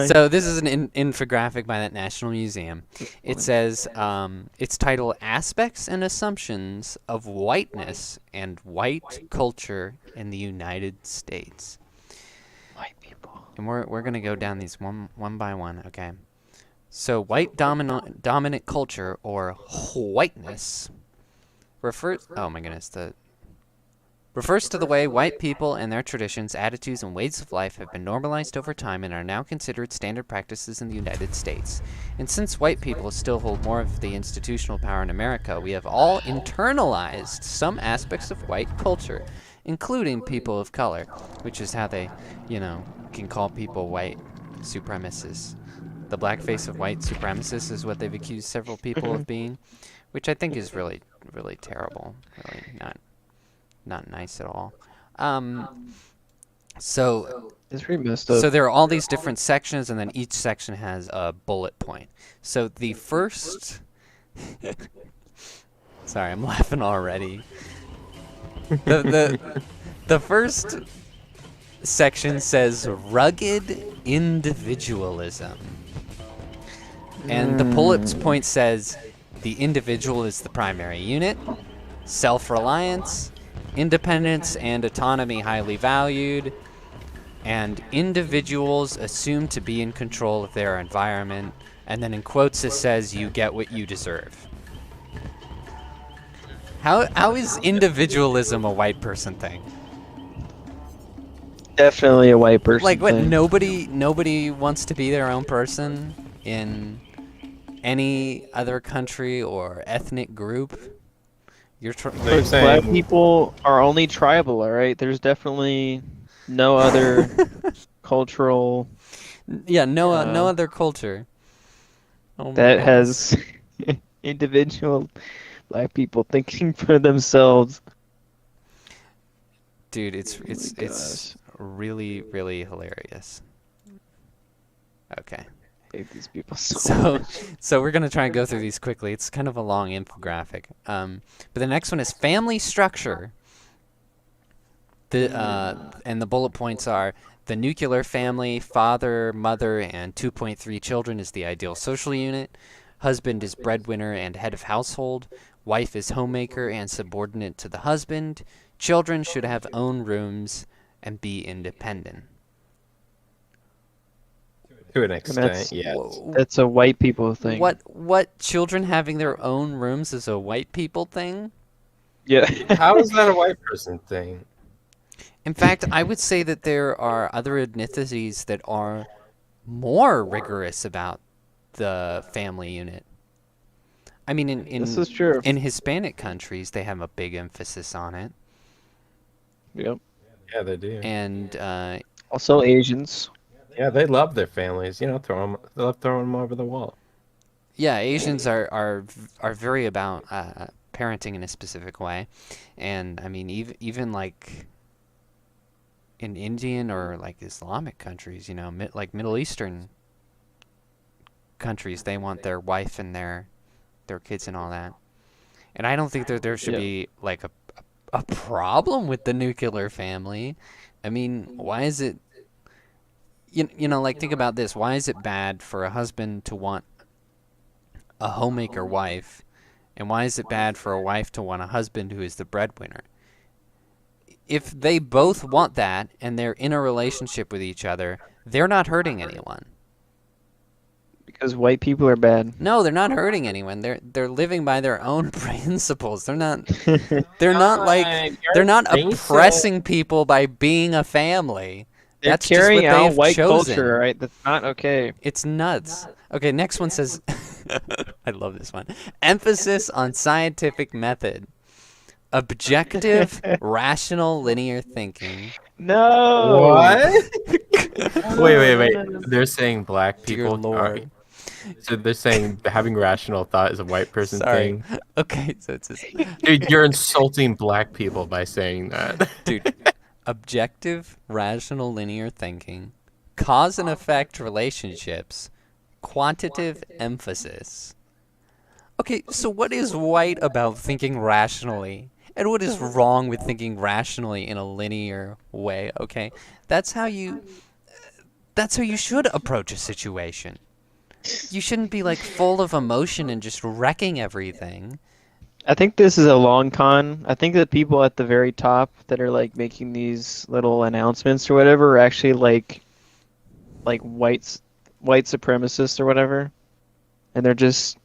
So this is an infographic by that National Museum. It says, it's titled Aspects and Assumptions of Whiteness and White Culture in the United States. White people. And we're going to go down these one by one, okay? So white dominant culture, or whiteness, refers to the way white people and their traditions, attitudes, and ways of life have been normalized over time and are now considered standard practices in the United States. And since white people still hold more of the institutional power in America, we have all internalized some aspects of white culture, including people of color, which is how they, can call people white supremacists. The blackface of white supremacists is what they've accused several people of being, which I think is really, really terrible. Really not nice at all. So It's pretty messed up. So there are all these different sections, and then each section has a bullet point. So the first... Sorry, I'm laughing already. The first section says rugged individualism. And the bullet point says the individual is the primary unit, self-reliance, independence and autonomy highly valued, and individuals assumed to be in control of their environment. And then in quotes it says, you get what you deserve. How is individualism a white person thing? Definitely a white person Like, what, thing. nobody wants to be their own person in any other country or ethnic group? Look, black people are only tribal, alright? There's definitely no other cultural... Yeah, no other culture. Oh that has individual black people thinking for themselves. Dude, it's really, really hilarious. Okay. I hate these people so So we're gonna try and go through these quickly. It's kind of a long infographic. But the next one is family structure. And the bullet points are: the nuclear family, father, mother, and 2.3 children is the ideal social unit. Husband is breadwinner and head of household. Wife is homemaker and subordinate to the husband. Children should have own rooms and be independent. To an extent, yes. That's a white people thing. What children having their own rooms is a white people thing? Yeah. How is that a white person thing? In fact, I would say that there are other ethnicities that are more rigorous about the family unit. I mean, This is true. in Hispanic countries, they have a big emphasis on it. Yep. Yeah, they do. And Also Asians. Yeah, they love their families. They love throwing them over the wall. yeah, Asians are very about parenting in a specific way, and I mean, even like in Indian or like Islamic countries, like Middle Eastern countries, they want their wife and their kids and all that. And I don't think that there should be like a problem with the nuclear family. I mean, why is it, like, think about this. Why is it bad for a husband to want a homemaker wife, and why is it bad for a wife to want a husband who is the breadwinner? If they both want that and they're in a relationship with each other, they're not hurting anyone. Because white people are bad. No, they're not hurting anyone. They're living by their own principles. They're not oppressing people by being a family. They're That's carrying just what out they've white chosen. culture, right? That's not okay. It's nuts. Okay, next one says, I love this one. Emphasis on scientific method. Objective, rational, linear thinking. No. What? Wait. They're saying black Dear people Lord. So they're saying having rational thought is a white person Sorry. thing. Okay, so it's just, Dude, you're insulting black people by saying that. dude, objective, rational, linear thinking, cause and effect relationships, quantitative emphasis. Okay, so what is white about thinking rationally? And what is wrong with thinking rationally in a linear way, okay? That's how you That's how you should approach a situation. You shouldn't be like full of emotion and just wrecking everything. I think this is a long con. I think that people at the very top that are like making these little announcements or whatever are actually like white supremacists or whatever, and they're just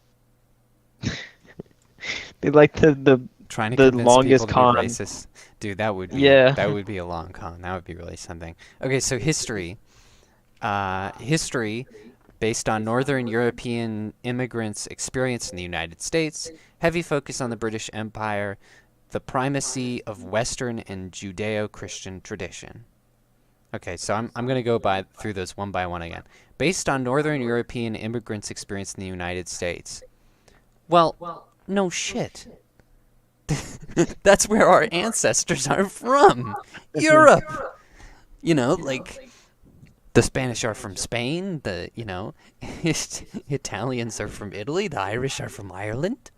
they like the Trying to the convince longest people to be con. racist. Dude, that would be Yeah. a long con. That would be really something. Okay, so history. History based on Northern European immigrants' experience in the United States, heavy focus on the British Empire, the primacy of Western and Judeo-Christian tradition. Okay, so I'm going to go through those one by one again. Based on Northern European immigrants' experience in the United States. Well, no shit. That's where our ancestors are from. Europe. You know, like the Spanish are from Spain, the Italians are from Italy, the Irish are from Ireland.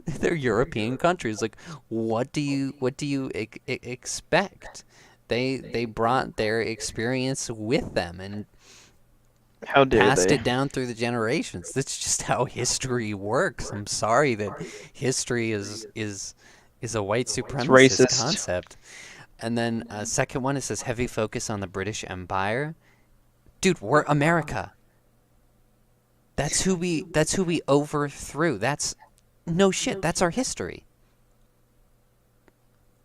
They're European countries. Like, what do you expect? They brought their experience with them and How dare passed they? it down through the generations. That's just how history works. I'm sorry that history is a white It's supremacist racist. concept. And then second one, it says heavy focus on the British Empire. Dude, we're America. That's who we overthrew. That's no shit. That's our history.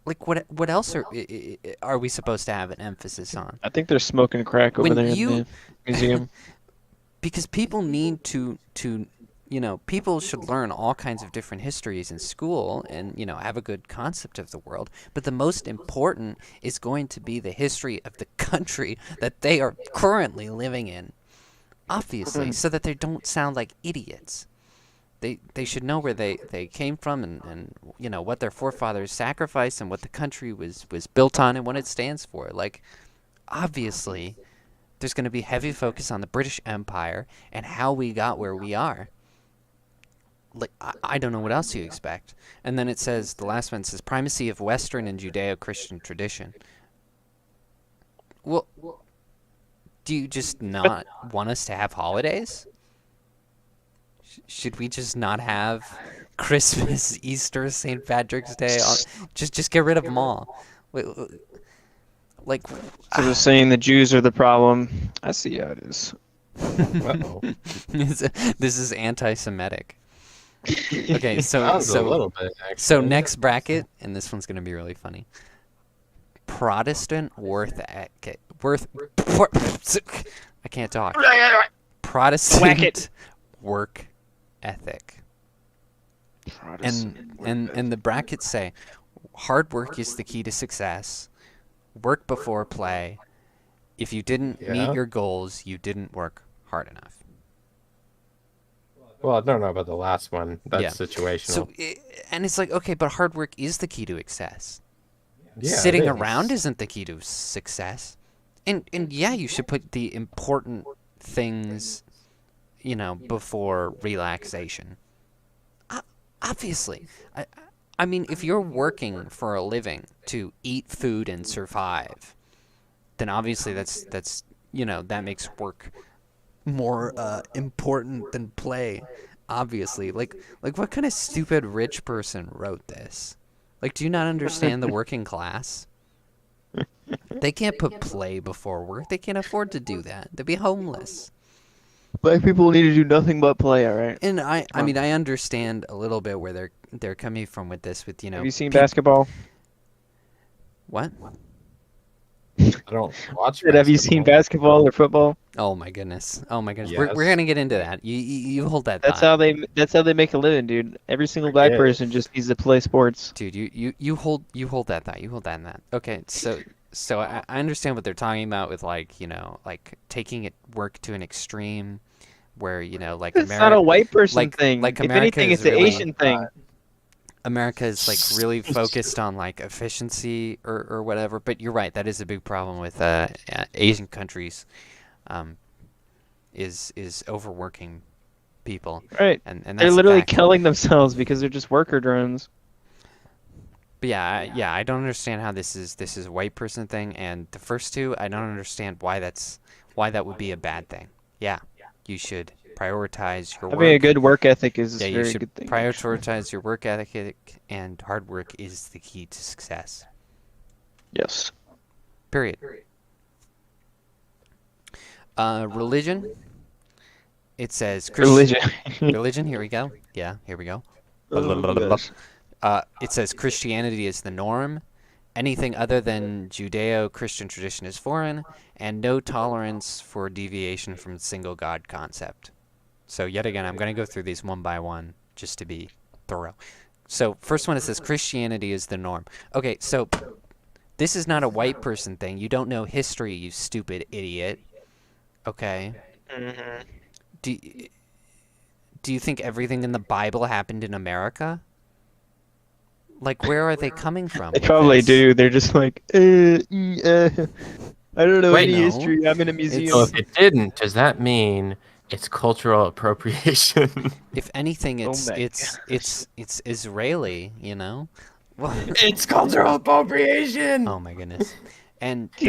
Like what else are we supposed to have an emphasis on? I think they're smoking crack over When there you in the museum. because people need to people should learn all kinds of different histories in school and have a good concept of the world, but the most important is going to be the history of the country that they are currently living in, obviously, so that they don't sound like idiots. They should know where they came from and what their forefathers sacrificed and what the country was built on and what it stands for. Like, obviously there's going to be heavy focus on the British Empire and how we got where we are. Like, I don't know what else you expect. And then it says, the last one says, primacy of Western and Judeo-Christian tradition. Well, do you just not want us to have holidays? Should we just not have Christmas, Easter, St. Patrick's Day? Just get rid of them all. Like, So they're saying the Jews are the problem. I see how it is. Uh-oh. this is anti-Semitic. Okay, Sounds a little bit, actually. so next bracket, and this one's gonna be really funny. Protestant I can't talk. Protestant work ethic. And the brackets say, hard work is the key to success. Work before play. If you didn't meet your goals, you didn't work hard enough. Well, I don't know about the last one. That's Yeah. situational. So, and it's like, okay, but hard work is the key to success. Yeah, Sitting it is. around isn't the key to success. And yeah, you should put the important things, before relaxation. Obviously. I mean, if you're working for a living to eat food and survive, then obviously that's that makes work more important than play. Obviously, like what kind of stupid rich person wrote this? Like, do you not understand the working class? They can't put play before work. They can't afford to do that. They'd be homeless. Black people need to do nothing but play, all right? And I mean, I understand a little bit where they're coming from with this, with Have you seen basketball? What? I don't watch Have you seen basketball or football? Oh my goodness! Oh my goodness! Yes. We're gonna get into that. You hold that That's thought. how they make a living, dude. Every single black Yeah. person just needs to play sports. Dude, you hold that thought. You hold that. Okay, so I understand what they're talking about with like taking it work to an extreme, where like It's not a white person thing. like If America anything, is it's an really- Asian thing. America is like really focused on like efficiency or whatever. But you're right, that is a big problem with Asian countries, is overworking people. Right. And They're that's a literally fact. killing themselves because they're just worker drones. But yeah, I don't understand how this is a white person thing, and the first two, I don't understand why that would be a bad thing. Yeah, you should prioritize your Having a work. good work ethic is Yeah, a you very should good thing, actually. prioritize your work ethic, and hard work is the key to success. Yes. Period. Religion. It says Religion. religion. Here we go. Yeah, here we go. Oh, gosh. It says Christianity is the norm. Anything other than Judeo-Christian tradition is foreign, and no tolerance for deviation from the single God concept. So yet again, I'm going to go through these one by one just to be thorough. So first one, it says Christianity is the norm. Okay, so this is not a white person thing. You don't know history, you stupid idiot. Okay. Hmm. Do, do you think everything in the Bible happened in America? Like, where are they coming from They with probably this? do. They're just like, I don't know Wait, any no. history. I'm in a So museum. if it didn't, does that mean it's cultural appropriation? If anything, Oh it's my it's gosh. it's Israeli, you know? Well, It's cultural appropriation. oh my goodness. And Good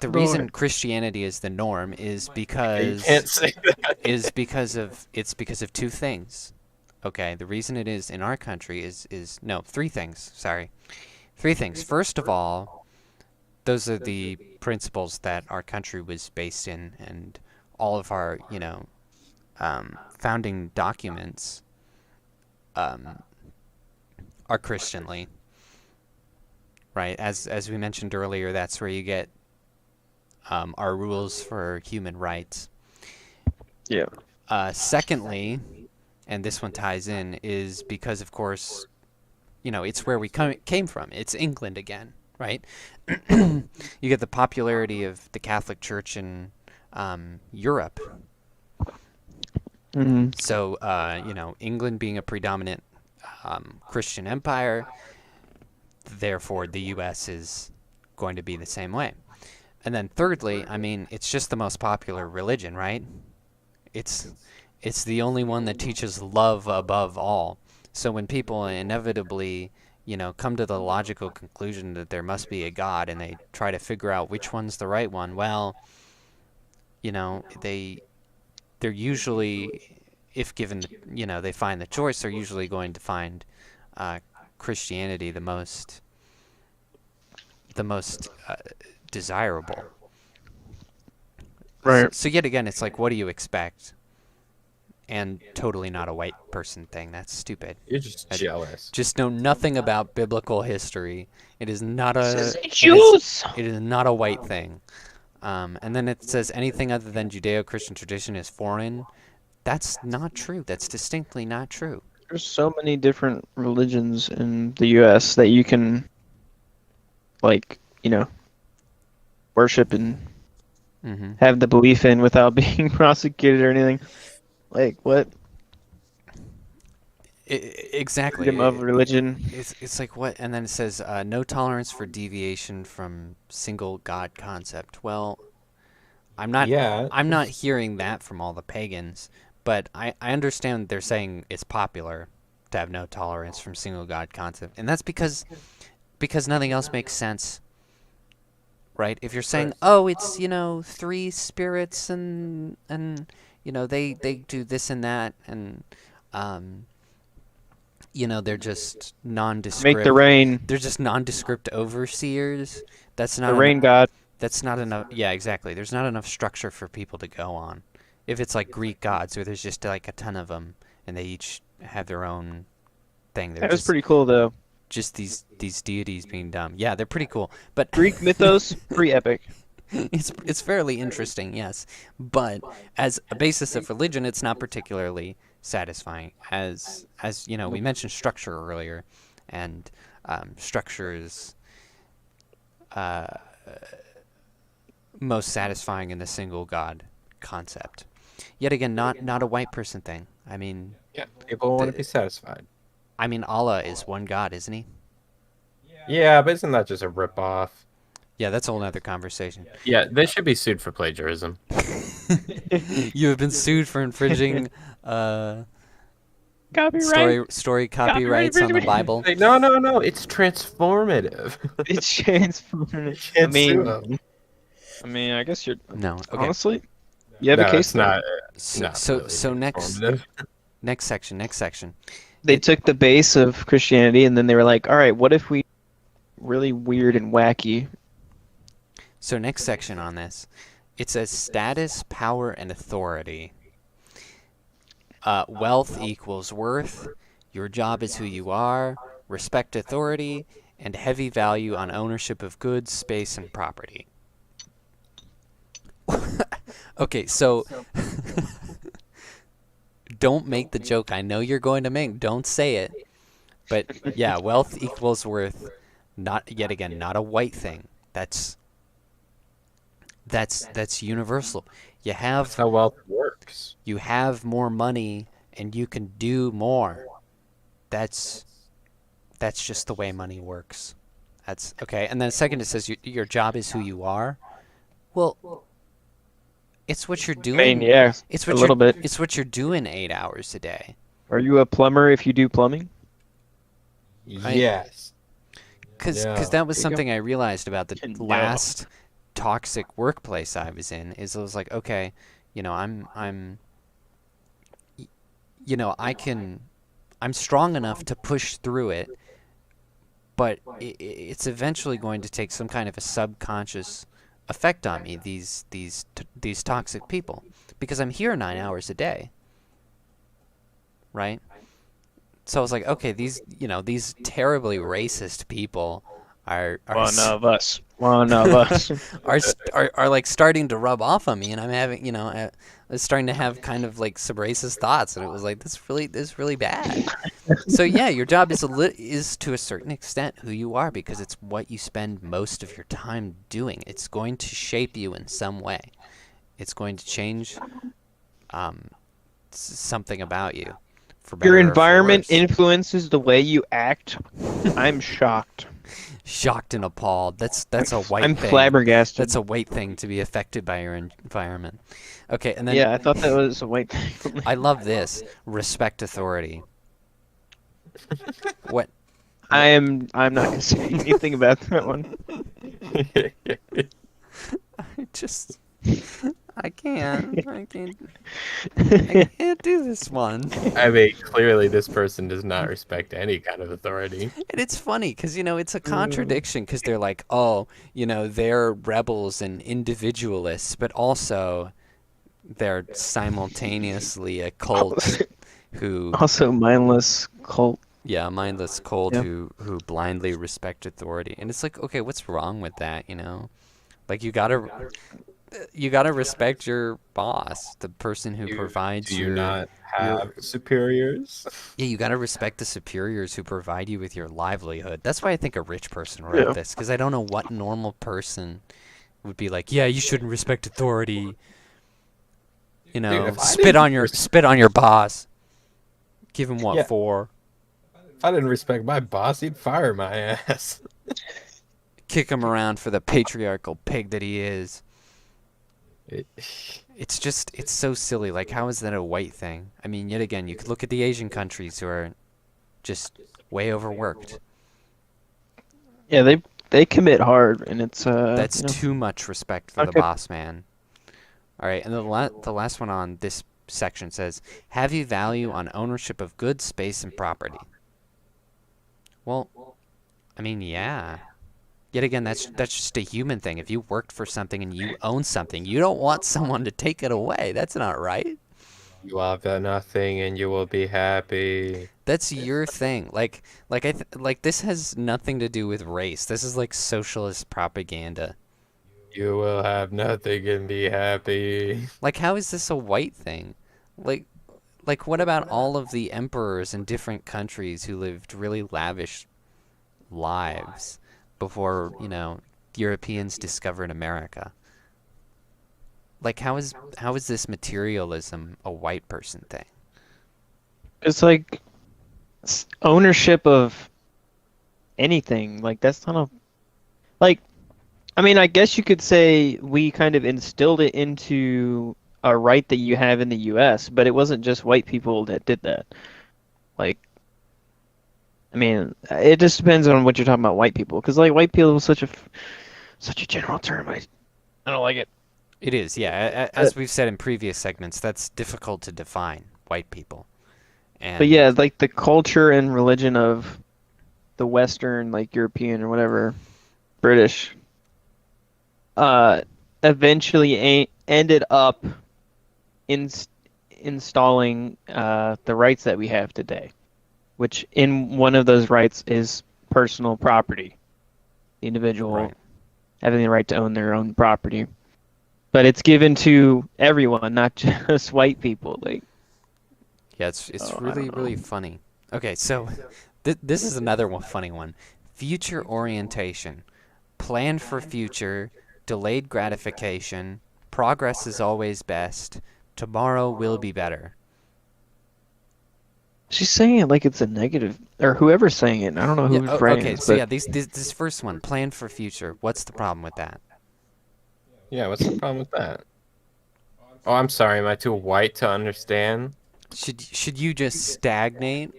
the reason Lord. Christianity is the norm is Okay, you can't say that. because of two things. Okay, the reason it is in our country is no, three things. Sorry. Three things. First of all, those are the principles that our country was based in, and all of our, founding documents are Christianly, right? As we mentioned earlier, that's where you get our rules for human rights. Yeah. Secondly, and this one ties in, is because, of course, it's where we came from. It's England again, right? You get the popularity of the Catholic Church in Europe. Hmm. So, England being a predominant Christian empire, therefore the U.S. is going to be the same way. And then thirdly, I mean, it's just the most popular religion, right? It's it's the only one that teaches love above all. So when people inevitably, come to the logical conclusion that there must be a God and they try to figure out which one's the right one, well, they're usually, if given, they find the choice, they're usually going to find Christianity the most desirable. Right. So yet again, it's like, what do you expect? And totally not a white person thing. That's stupid. You're just jealous. Just know nothing about biblical history. It is not Says a Jews. it is not a white thing. And then it says anything other than Judeo-Christian tradition is foreign. That's not true. That's distinctly not true. There's so many different religions in the U.S. that you can, like, worship and Hmm. have the belief in without being prosecuted or anything. Like, what? Exactly. Freedom of religion. It's like what? And then it says no tolerance for deviation from single God concept. Well, I'm not Yeah. I'm not hearing that from all the pagans, but I understand they're saying it's popular to have no tolerance from single God concept, and that's because nothing else makes sense, right? If you're saying, oh, it's three spirits and they do this and that, and they're just Make nondescript. the rain. They're just nondescript overseers. That's not The rain god. That's not enough. Yeah, exactly. There's not enough structure for people to go on. If it's like Greek gods, where there's just like a ton of them, and they each have their own thing. They're That was pretty cool, though. just these deities being dumb. Yeah, they're pretty cool. But Greek mythos, pretty epic. it's fairly interesting, yes. But as a basis of religion, it's not particularly satisfying. As we mentioned structure earlier, and structure is most satisfying in the single God concept. Yet again, not a white person thing. I mean, Yeah. People want to be satisfied. Allah is one God, isn't he? Yeah, but isn't that just a ripoff? Yeah, that's a whole other conversation. Yeah, they should be sued for plagiarism. You have been sued for infringing Copyright. Story copyrights on the Bible. Like, no, it's transformative. It's transformative. You can't sue them. I mean, I guess you're No. Okay. honestly, you have a No, case it's there. not. So Really next transformative. next section. They took the base of Christianity and then they were like, all right, what if we really weird and wacky? So next section on this, it says status, power, and authority. Wealth equals worth. Your job is who you are. Respect authority, and heavy value on ownership of goods, space, and property. Okay, so don't make the joke I know you're going to make. Don't say it. But yeah, wealth equals worth. Not yet again, not a white thing. That's universal. That's how wealth works. You have more money and you can do more. That's just the way money works. That's okay. And then second, it says your job is who you are. Well, it's what you're I doing. mean, yeah, It's a what little bit. It's what you're doing 8 hours a day. Are you a plumber if you do plumbing? Yes. Because Yeah. that was There you go. something I realized about the No. last toxic workplace I was in. Is I was like, okay, I'm I'm strong enough to push through it, but it's eventually going to take some kind of a subconscious effect on me. These toxic people, because I'm here 9 hours a day, right? So I was like, okay, these terribly racist people are One of us. One of us. are like starting to rub off on me, and I'm having I was starting to have kind of like some racist thoughts, and it was like this is really bad. So yeah, your job is to a certain extent who you are, because it's what you spend most of your time doing. It's going to shape you in some way. It's going to change something about you. For better Your or for environment worse. influences the way you act. I'm shocked. Shocked and appalled. That's a white I'm thing. flabbergasted. That's a white thing to be affected by your environment. Okay, and then Yeah, I thought that was a white thing. I love this. Respect authority. What? I'm not gonna say anything about that one. I can't I can't do this one. I mean, clearly this person does not respect any kind of authority. And it's funny because it's a contradiction, because they're like, oh, they're rebels and individualists, but also they're simultaneously a cult who Also, mindless cult. yeah, mindless cult Yeah. who blindly respect authority. And it's like, okay, what's wrong with that, Like you gotta respect your boss, the person who provides Do you your not have superiors? Yeah, you gotta respect the superiors who provide you with your livelihood. That's why I think a rich person wrote Yeah. this, because I don't know what normal person would be like, yeah, you shouldn't respect authority. Dude, if I spit didn't on your boss. Give him what Yeah. for? If I didn't respect my boss, he'd fire my ass. Kick him around for the patriarchal pig that he is. It's so silly. Like, how is that a white thing? I mean, yet again, you could look at the Asian countries who are just way overworked. Yeah, they commit hard, and it's That's you know, too much respect for the Okay. boss man. All right, and the last one on this section says, heavy value on ownership of goods, space, and property. Well, I mean, yeah. Yet again, that's just a human thing. If you worked for something and you own something, you don't want someone to take it away. That's not right. You have nothing and you will be happy. That's your thing. Like this has nothing to do with race. This is like socialist propaganda. You will have nothing and be happy. Like, how is this a white thing? Like what about all of the emperors in different countries who lived really lavish lives before, Europeans discovered America? Like, how is this materialism a white person thing? it's like ownership of anything. Like that's not a like. I mean, I guess you could say we kind of instilled it into a right that you have in the U.S., but it wasn't just white people that did that. Like, I mean, it just depends on what you're talking about, white people, because like white people is such a general term. I don't like it. It is, yeah. But As we've said in previous segments, that's difficult to define, white people. but And yeah, like the culture and religion of the Western, like European or whatever, British, uh, eventually ended up in installing the rights that we have today, which in one of those rights is personal property, the individual right. having the right to own their own property. But it's given to everyone, not just white people. Like, Yeah, it's I really don't know. really funny. Okay, so this is another one funny one. Future orientation. Plan for future, delayed gratification, progress is always best, tomorrow will be better. She's saying it like it's a negative, or whoever's saying it. I don't know Yeah, who's writing okay, this, so but yeah, this first one, plan for future. What's the problem with that? Yeah, what's the problem with that? Oh, I'm sorry. Am I too white to understand? Should you just stagnate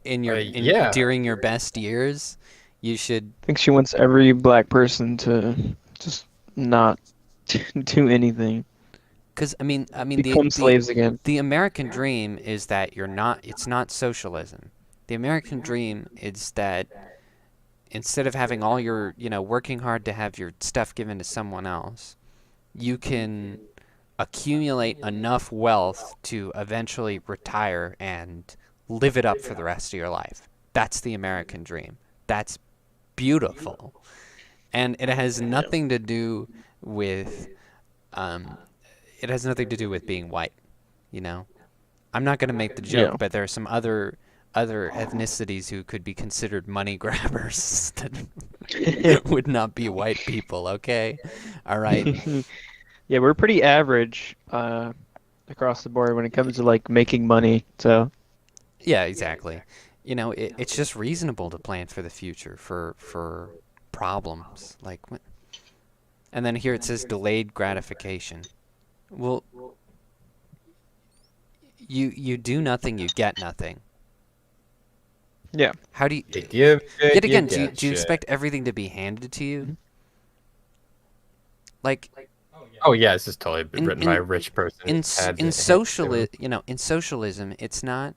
in your in Yeah. during your best years? You should I think she wants every black person to just not do anything, cuz I mean become slaves again. the American dream is that it's not socialism. The American dream is that instead of having all your, working hard to have your stuff given to someone else, you can accumulate enough wealth to eventually retire and live it up for the rest of your life. That's the American dream. That's beautiful. And it has Yeah. nothing to do with um, it has nothing to do with being white, you know. I'm not going to make the joke, Yeah. but there are some other ethnicities who could be considered money grabbers that would not be white people, okay? All right. Yeah, we're pretty average across the board when it comes to like making money. So, Yeah, exactly. It's just reasonable to plan for the future for problems and then here it says delayed gratification. Well, you do nothing, you get nothing. yeah. How do you You give yet shit, you again, get do you shit. expect everything to be handed to you? Mhm. Like Oh yeah, this is totally in written by in a rich person who had in it handed to him. in socialism, it's not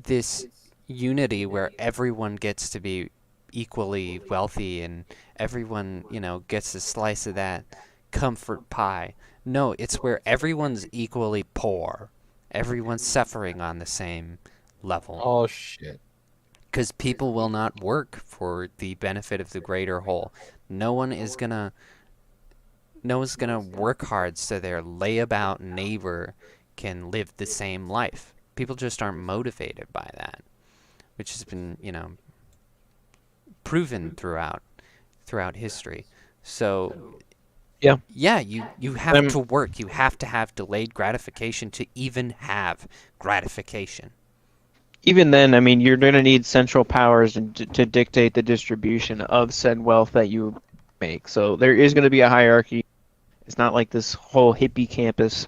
this unity where everyone gets to be equally wealthy and everyone, gets a slice of that comfort pie. No, it's where everyone's equally poor. Everyone's suffering on the same level. Oh shit. Because people will not work for the benefit of the greater whole. No one is gonna no one's gonna work hard so their layabout neighbor can live the same life. People just aren't motivated by that, which has been, proven throughout history. So Yeah. yeah, you have Um, to work. You have to have delayed gratification to even have gratification. Even then, I mean, you're going to need central powers to dictate the distribution of said wealth that you make. So there is going to be a hierarchy. It's not like this whole hippie campus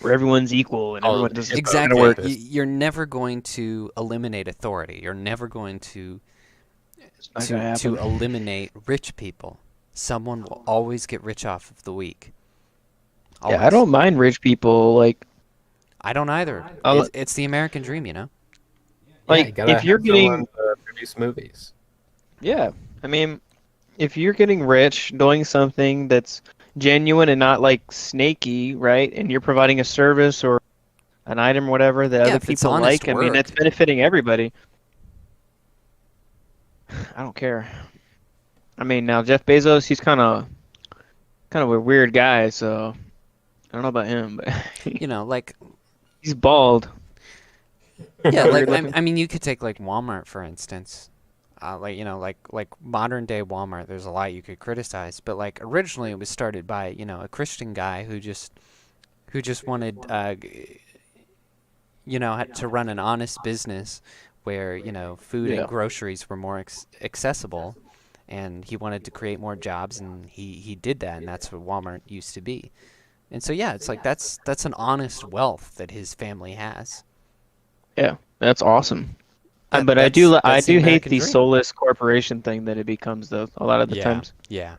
where everyone's equal and Oh, everyone just hippo kind of Exactly. work. campus. You're never going to eliminate authority. You're never going It's not going to to happen. eliminate rich people. Someone will always get rich off of the weak. Yeah, I Always. don't mind rich people. I don't either. I'll, It's the American dream, you know? Yeah, you like gotta if you're have someone getting, to produce movies. yeah, I mean, if you're getting rich doing something that's genuine and not like snaky, right? And you're providing a service or an item or whatever that Yeah, other if it's people honest like, I mean, work. that's benefiting everybody. I don't care. I mean, now Jeff Bezos, he's kind of a weird guy, so I don't know about him, but Like, he's bald. yeah, Kind of like weird looking. I mean, you could take like Walmart for instance. Like modern day Walmart. There's a lot you could criticize, but like originally it was started by a Christian guy who just wanted had to run an honest business where food and Yeah. groceries were more accessible, and he wanted to create more jobs, and he did that, and that's what Walmart used to be. And so yeah, it's like that's an honest wealth that his family has. Yeah, that's awesome. But I That's the do hate American the dream. soulless corporation thing that it becomes though a lot of the Yeah, times. yeah.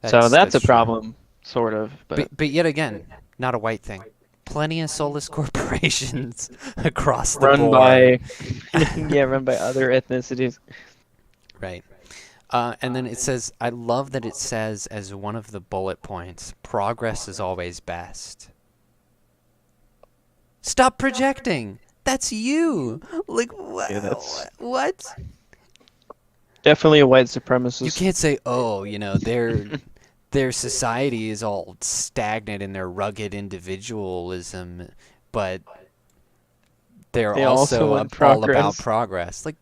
So that's That's a true. problem, sort of. But But yet again, not a white thing. Plenty of soulless corporations across the run board. by, yeah, run by other ethnicities. Right. And then it says, I love that it says as one of the bullet points, progress is always best. Stop projecting. That's you. Like, Yeah, that's what? definitely a white You supremacist. can't say, oh, their society is all stagnant in their rugged individualism, but they're They also also want all about progress. progress. Like,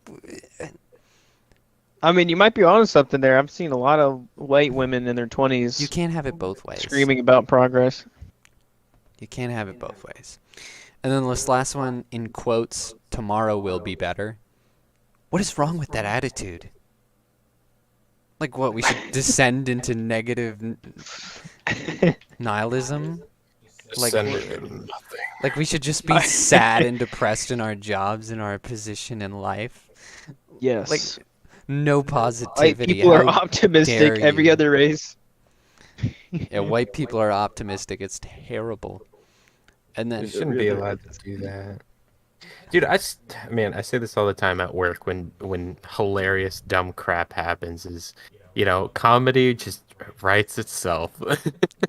I mean, you might be onto something there. I've seen a lot of white women in their you 20s can't have it both ways. screaming about progress. You can't have it both ways. And then this last one, in quotes, tomorrow will be better. What is wrong with that attitude? Like, what, we should descend into negative nihilism? Like, Descending into nothing. like we should just be sad and depressed in our jobs and our position in life? Like, Yes. no White positivity. people are How dare optimistic. Every you? other race. Yeah, white people are optimistic. It's terrible. And You then, shouldn't be allowed to do that. Dude, man, I say this all the time at work when hilarious dumb crap happens is, comedy just writes itself.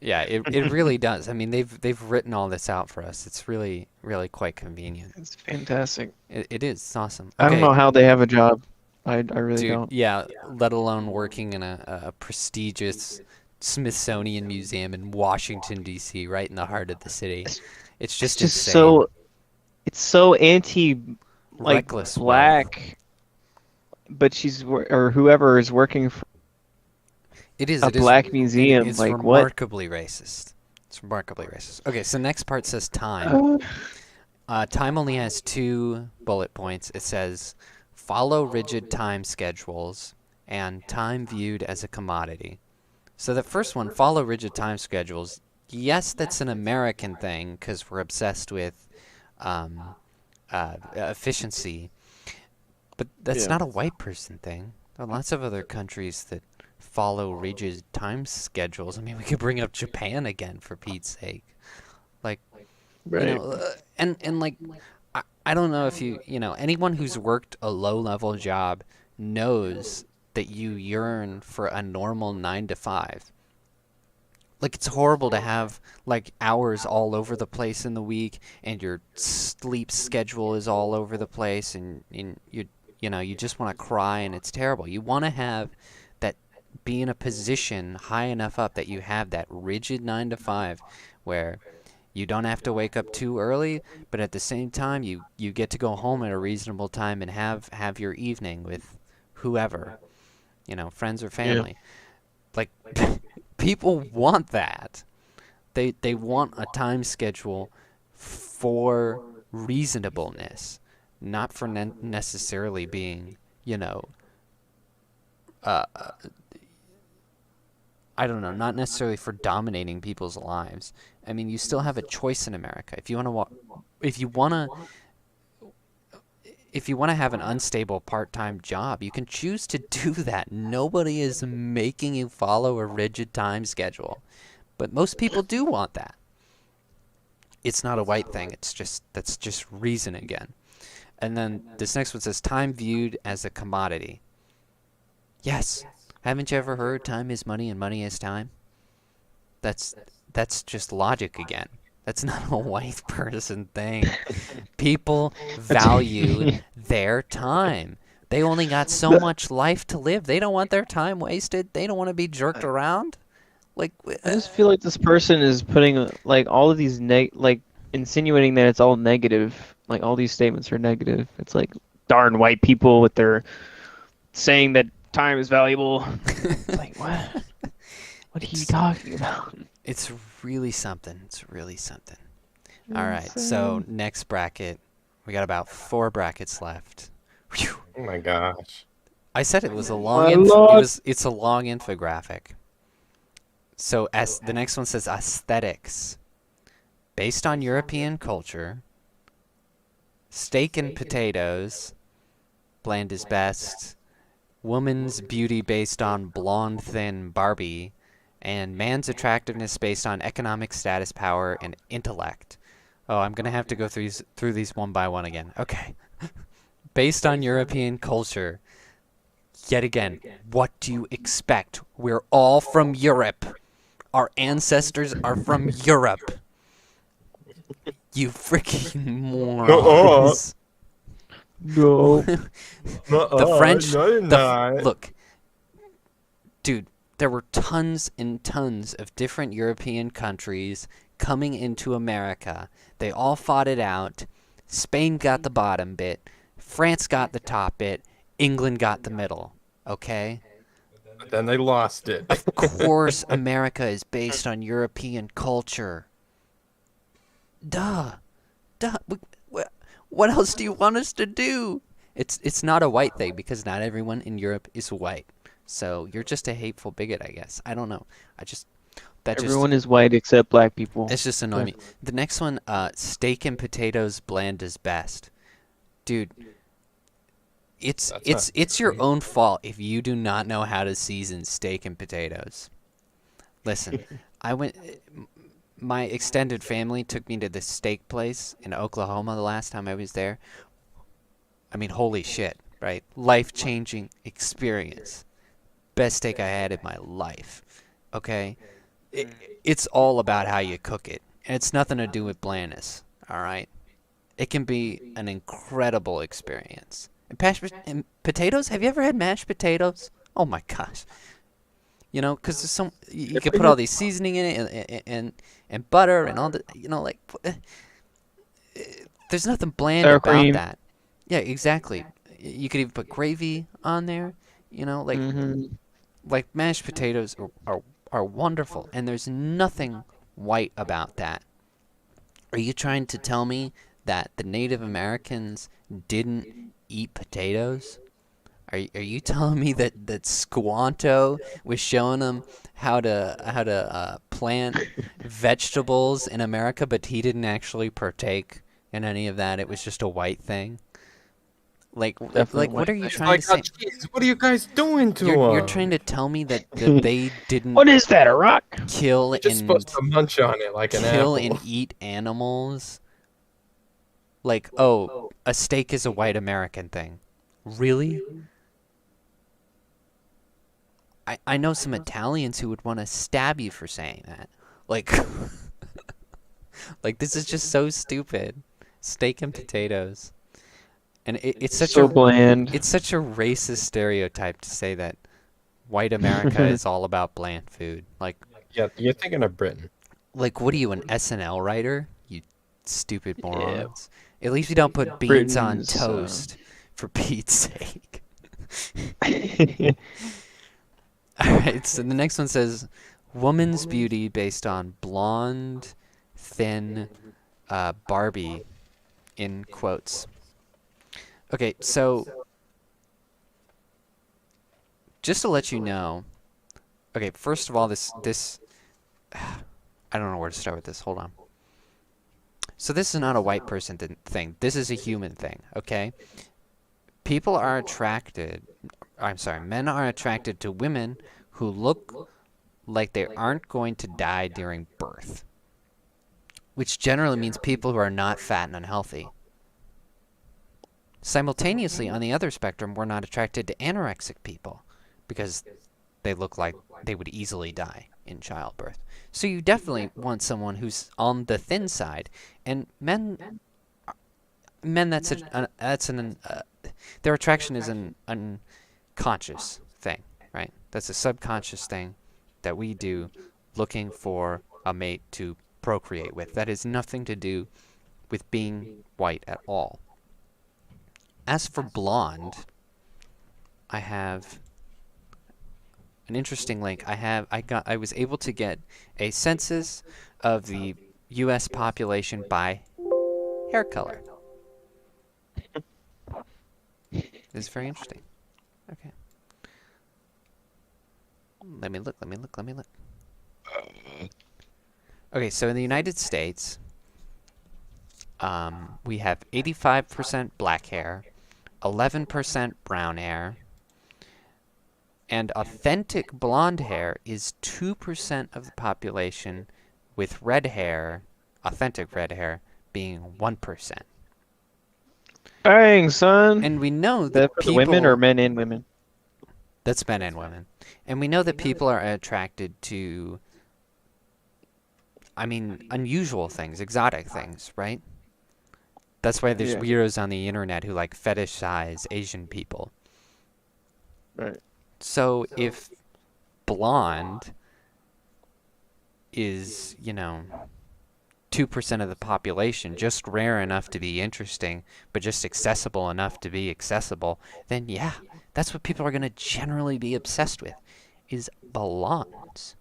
yeah, it really does. I mean, they've written all this out for us. It's really, really quite convenient. It's fantastic. It is. It's awesome. I don't Okay, know how they have a job. I really dude. don't. Yeah, let alone working in a prestigious Smithsonian museum in Washington, D.C., right in the heart of the city. It's It's just just insane. it's so anti, like, Reckless wealth. black, but or whoever is working for It is. a It is. black museum. It's Like, what? remarkably racist. It's remarkably racist. Okay, so next part says time. Uh, Time only has 2 bullet points. It says, follow rigid time schedules and time viewed as a commodity. So the first one, follow rigid time schedules. Yes, that's an American thing because we're obsessed with um, efficiency, but that's Yeah. not a white person thing. There are lots of other countries that follow rigid time schedules. I mean, we could bring up Japan again for Pete's sake. Like, Right. and like, I don't know if anyone who's worked a low-level job knows that you yearn for a normal 9 to 5. Like, it's horrible to have like hours all over the place in the week, and your sleep schedule is all over the place, and you just want to cry, and it's terrible. You want to have that, be in a position high enough up that you have that rigid 9 to 5 where you don't have to wake up too early, but at the same time you get to go home at a reasonable time and have your evening with whoever, friends or Yeah. family. Like, people want that. They want a time schedule for reasonableness, not for necessarily being, uh, I don't know, not necessarily for dominating people's lives. I mean, you still have a choice in America. If you want to, if you want to have an unstable part-time job, you can choose to do that. Nobody is making you follow a rigid time schedule. But most people do want that. It's not a white thing. That's just reason again. And then this next one says time viewed as a commodity. Yes. Haven't you ever heard time is money and money is time? That's just logic again. That's not a white person thing. People value their time. They only got so much life to live. They don't want their time wasted. They don't want to be jerked around. Like, I just feel like this person is putting like all of these like insinuating that it's all negative. Like all these statements are negative. It's like darn white people with their saying that time is valuable. It's like, what? What are you talking about? it's really something. It's really something. All right, so next bracket. We got about 4 brackets left. Whew. Oh my gosh. I said it was a My long lord. it's a long infographic. So as the next one says aesthetics. Based on European culture, Steak and potatoes, bland is best. Woman's beauty based on blonde, thin Barbie. And man's attractiveness based on economic status, power, and intellect. Oh, I'm going to have to go through these one by one again. Okay. Based on European culture. Yet again, what do you expect? We're all from Europe. Our ancestors are from Europe. You freaking morons. No. The French, no. look, dude, there were tons and tons of different European countries coming into America. They all fought it out. Spain got the bottom bit. France got the top bit. England got the middle. Okay? But then they lost it. Of course, America is based on European culture. Duh. What else do you want us to do? It's not a white thing because not everyone in Europe is white. So you're just a hateful bigot, I guess. I don't know. Everyone is white except black people. It's just annoying me. The next one, steak and potatoes bland is best. Dude, it's your own fault if you do not know how to season steak and potatoes. Listen, my extended family took me to this steak place in Oklahoma the last time I was there. I mean, holy shit, right? Life-changing experience. Best steak I had in my life. Okay? It's all about how you cook it. And it's nothing to do with blandness, all right? It can be an incredible experience. And potatoes? Have you ever had mashed potatoes? Oh my gosh. You know, because there's you can put all these seasoning in it and butter and all the, you know, like, there's nothing bland Sour about cream. that. Yeah, exactly. You could even put gravy on there, you know, like, like mashed potatoes are wonderful, and there's nothing white about that. Are you trying to tell me that the Native Americans didn't eat potatoes? Are you telling me that Squanto was showing them how to plant vegetables in America, but he didn't actually partake in any of that? It was just a white thing. Like what are you trying to say? Geez, what are you guys doing to You're him? trying to tell me that they didn't What is that, a rock? kill You're just supposed to munch on it like an kill apple. and eat animals? Like, oh, a steak is a white American thing. Really? I know some Italians who would want to stab you for saying that. Like, like this is just so stupid. Steak and potatoes. And it's such So a bland. it's such a racist stereotype to say that white America is all about bland food. Like Yeah, you're thinking of Britain. what are you, an SNL writer? You stupid Yeah. morons. At least you don't put beans on Britain's, toast, for Pete's sake. Alright, so the next one says, woman's beauty based on blonde, thin, Barbie, in quotes. Okay, so, just to let you know, okay, first of all, this, I don't know where to start with this, hold on. So this is not a white person thing, this is a human thing, okay? Men are attracted to women who look like they aren't going to die during birth, which generally means people who are not fat and unhealthy. Simultaneously, on the other spectrum, we're not attracted to anorexic people because they look like they would easily die in childbirth. So you definitely want someone who's on the thin side, and men their attraction is an unconscious thing, right? That's a subconscious thing that we do looking for a mate to procreate with. That has nothing to do with being white at all. As for blonde, I have an interesting link. I was able to get a census of the US population by hair color. It's very interesting. Okay. Let me look. Okay, so in the United States, We have 85% black hair, 11% brown hair, and authentic blonde hair is 2% of the population, with red hair, authentic red hair, being 1%. Dang, son. And we know Is that that for the women or people, men and women? that's men and women, and we know that people are attracted to, I mean, unusual things, exotic things, right? That's why there's Yeah. weirdos on the internet who like fetishize Asian people. Right. So if blonde is, 2% of the population, just rare enough to be interesting, but just accessible enough to be accessible, then yeah, that's what people are going to generally be obsessed with, is blondes.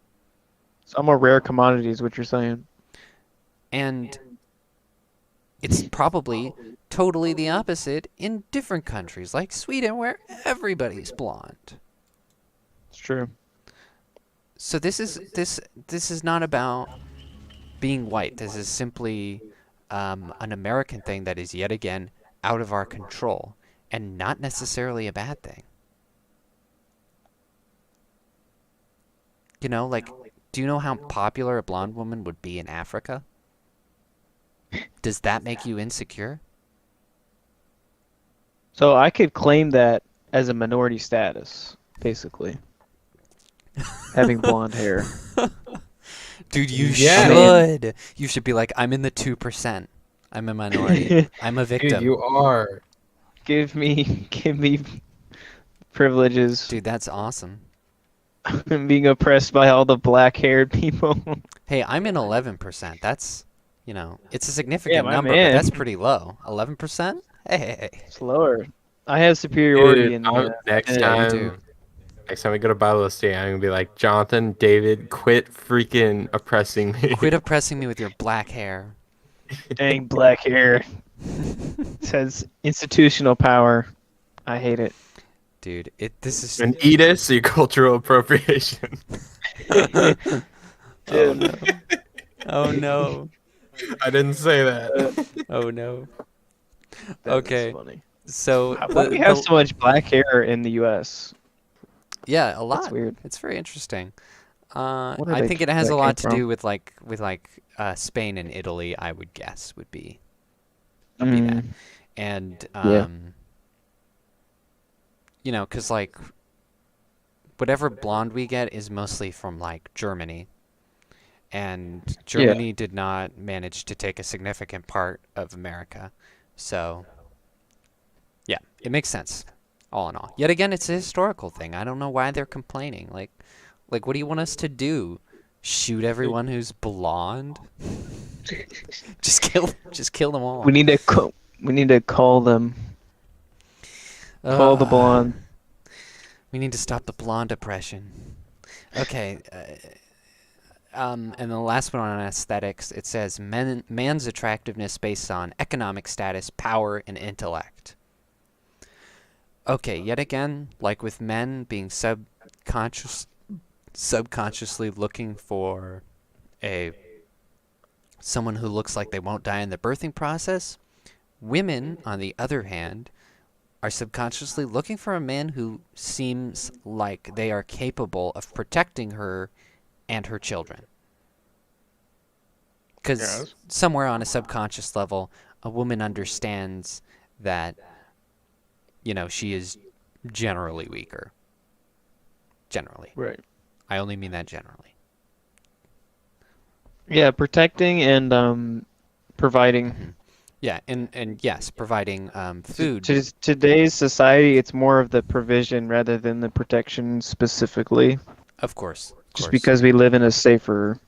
Some are rare commodities, what you're saying. And it's probably totally the opposite in different countries, like Sweden, where everybody's blonde. It's true. So this is not about being white. This is simply an American thing that is yet again out of our control, and not necessarily a bad thing. Like, do you know how popular a blonde woman would be in Africa? Does that make you insecure? So I could claim that as a minority status, basically. Having blonde hair. Dude, you Yeah. should. You should be like, I'm in the 2%. I'm a minority. I'm a victim. Dude, you are. give me privileges. Dude, that's awesome. I'm being oppressed by all the black-haired people. Hey, I'm in 11%. That's, it's a significant my number, man. but that's pretty low. 11%? Hey. It's lower. I have superiority Dude, in the next in- Yeah, you time, do. next time we go to Bible study, I'm gonna be like, Jonathan, David, quit freaking oppressing me. Quit oppressing me with your black hair. Dang black hair. It says institutional power. I hate it. Dude, this is... And eat us, your cultural appropriation. Oh, no. Oh, no. I didn't say that. Oh, no. That is Okay. funny. So, Why do we have so much black hair in the U.S.? yeah, a lot. That's weird. It's very interesting. Where do I they- think it has that a came lot to from? do with Spain and Italy, I would guess, would be that. Mm, And Yeah. because like whatever blonde we get is mostly from like Germany, and Germany did not manage to take a significant part of America, so yeah, it makes sense. All in all, yet again, it's a historical thing. I don't know why they're complaining. Like what do you want us to do? Shoot everyone who's blonde? just kill them all. We need to call them. Call the blonde. We need to stop the blonde oppression. Okay. And the last one on aesthetics, it says man's attractiveness based on economic status, power, and intellect. Okay, yet again, like with men being subconsciously looking for someone who looks like they won't die in the birthing process, women, on the other hand, are subconsciously looking for a man who seems like they are capable of protecting her and her children. Because Yes. somewhere on a subconscious level, a woman understands that, she is generally weaker. Generally. Right. I only mean that generally. Yeah, protecting and providing. Yeah, and yes, providing food. Today's society, it's more of the provision rather than the protection specifically. Of course. Just because we live in a safer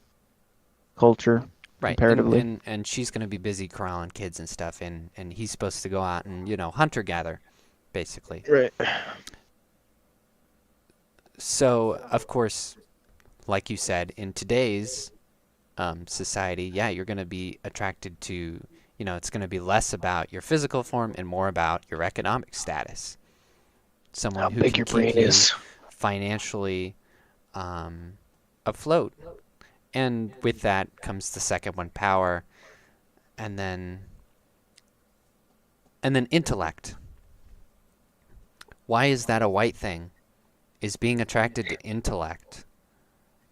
culture, right, comparatively. and she's going to be busy corralling kids and stuff, and he's supposed to go out and hunter-gather, basically. Right. So, of course, like you said, in today's society, yeah, you're going to be attracted to, it's going to be less about your physical form and more about your economic status. Someone How who big can your keep brain you is. financially afloat. And with that comes the second one, power. And then And then intellect. Why is that a white thing? Is being attracted to intellect?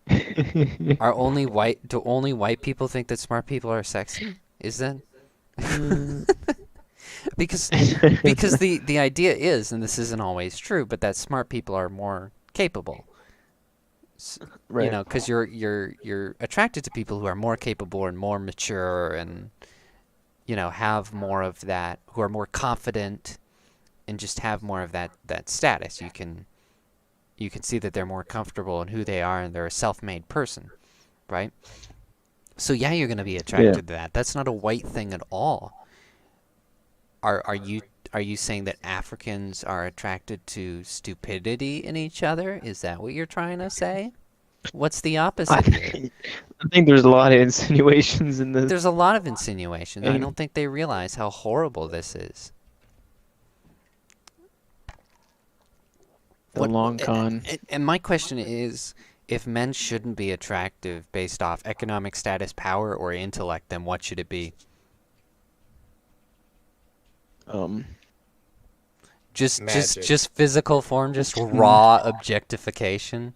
Do only white people think that smart people are sexy? Is that because the idea is, and this isn't always true, but that smart people are more capable. Right. You know, because you're attracted to people who are more capable and more mature, and you know, have more of that, who are more confident, and just have more of that status. You can see that they're more comfortable in who they are, and they're a self-made person, right? So yeah, you're going to be attracted to that. That's not a white thing at all. Are you saying that Africans are attracted to stupidity in each other? Is that what you're trying to say? What's the opposite here? I think there's a lot of insinuations in this. There's a lot of insinuation. I And- don't think they realize how horrible this is. The long con. And my question is, if men shouldn't be attractive based off economic status, power, or intellect, then what should it be? Just physical form, just raw objectification.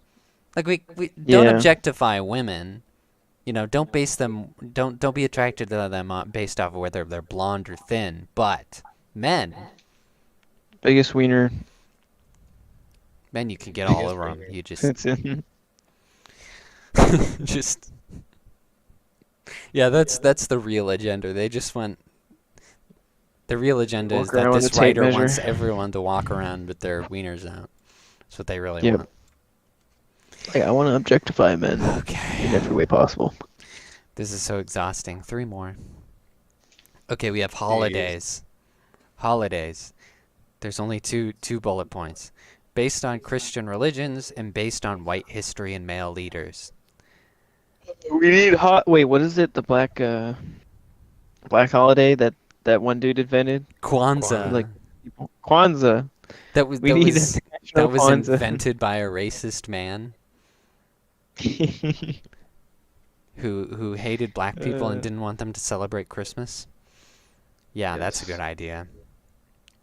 Like we don't objectify women. You know, don't be attracted to them based off of whether they're blonde or thin. But men, biggest wiener. Men, you can get all over them. You just That's it. just yeah, that's the real agenda. They just want the real agenda is that this writer wants everyone to walk around with their wieners out. That's what they really want. Like, I want to objectify men in every way possible. This is so exhausting. 3 more. Okay, we have holidays. Holidays. There's only two bullet points. Based on Christian religions and based on white history and male leaders. We need wait, what is it? The black holiday that one dude invented? Kwanzaa. Like Kwanzaa. That was invented by a racist man who hated black people and didn't want them to celebrate Christmas. Yeah, that's a good idea.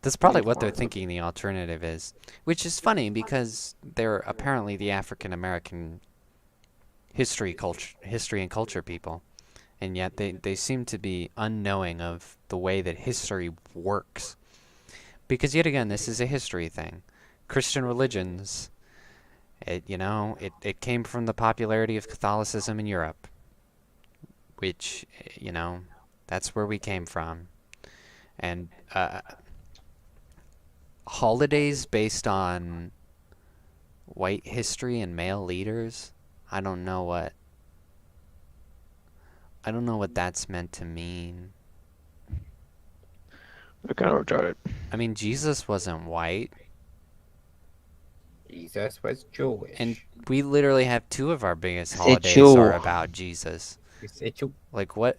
That's probably what they're thinking the alternative is, which is funny because they're apparently the African American history and culture people, and yet they seem to be unknowing of the way that history works. Because yet again, this is a history thing. Christian religions, it came from the popularity of Catholicism in Europe, which, you know, that's where we came from. And holidays based on white history and male leaders, I don't know what that's meant to mean. They're kind of retarded. I mean, Jesus wasn't white. Jesus was Jewish. And we literally have 2 of our biggest holidays are about Jesus. Like what?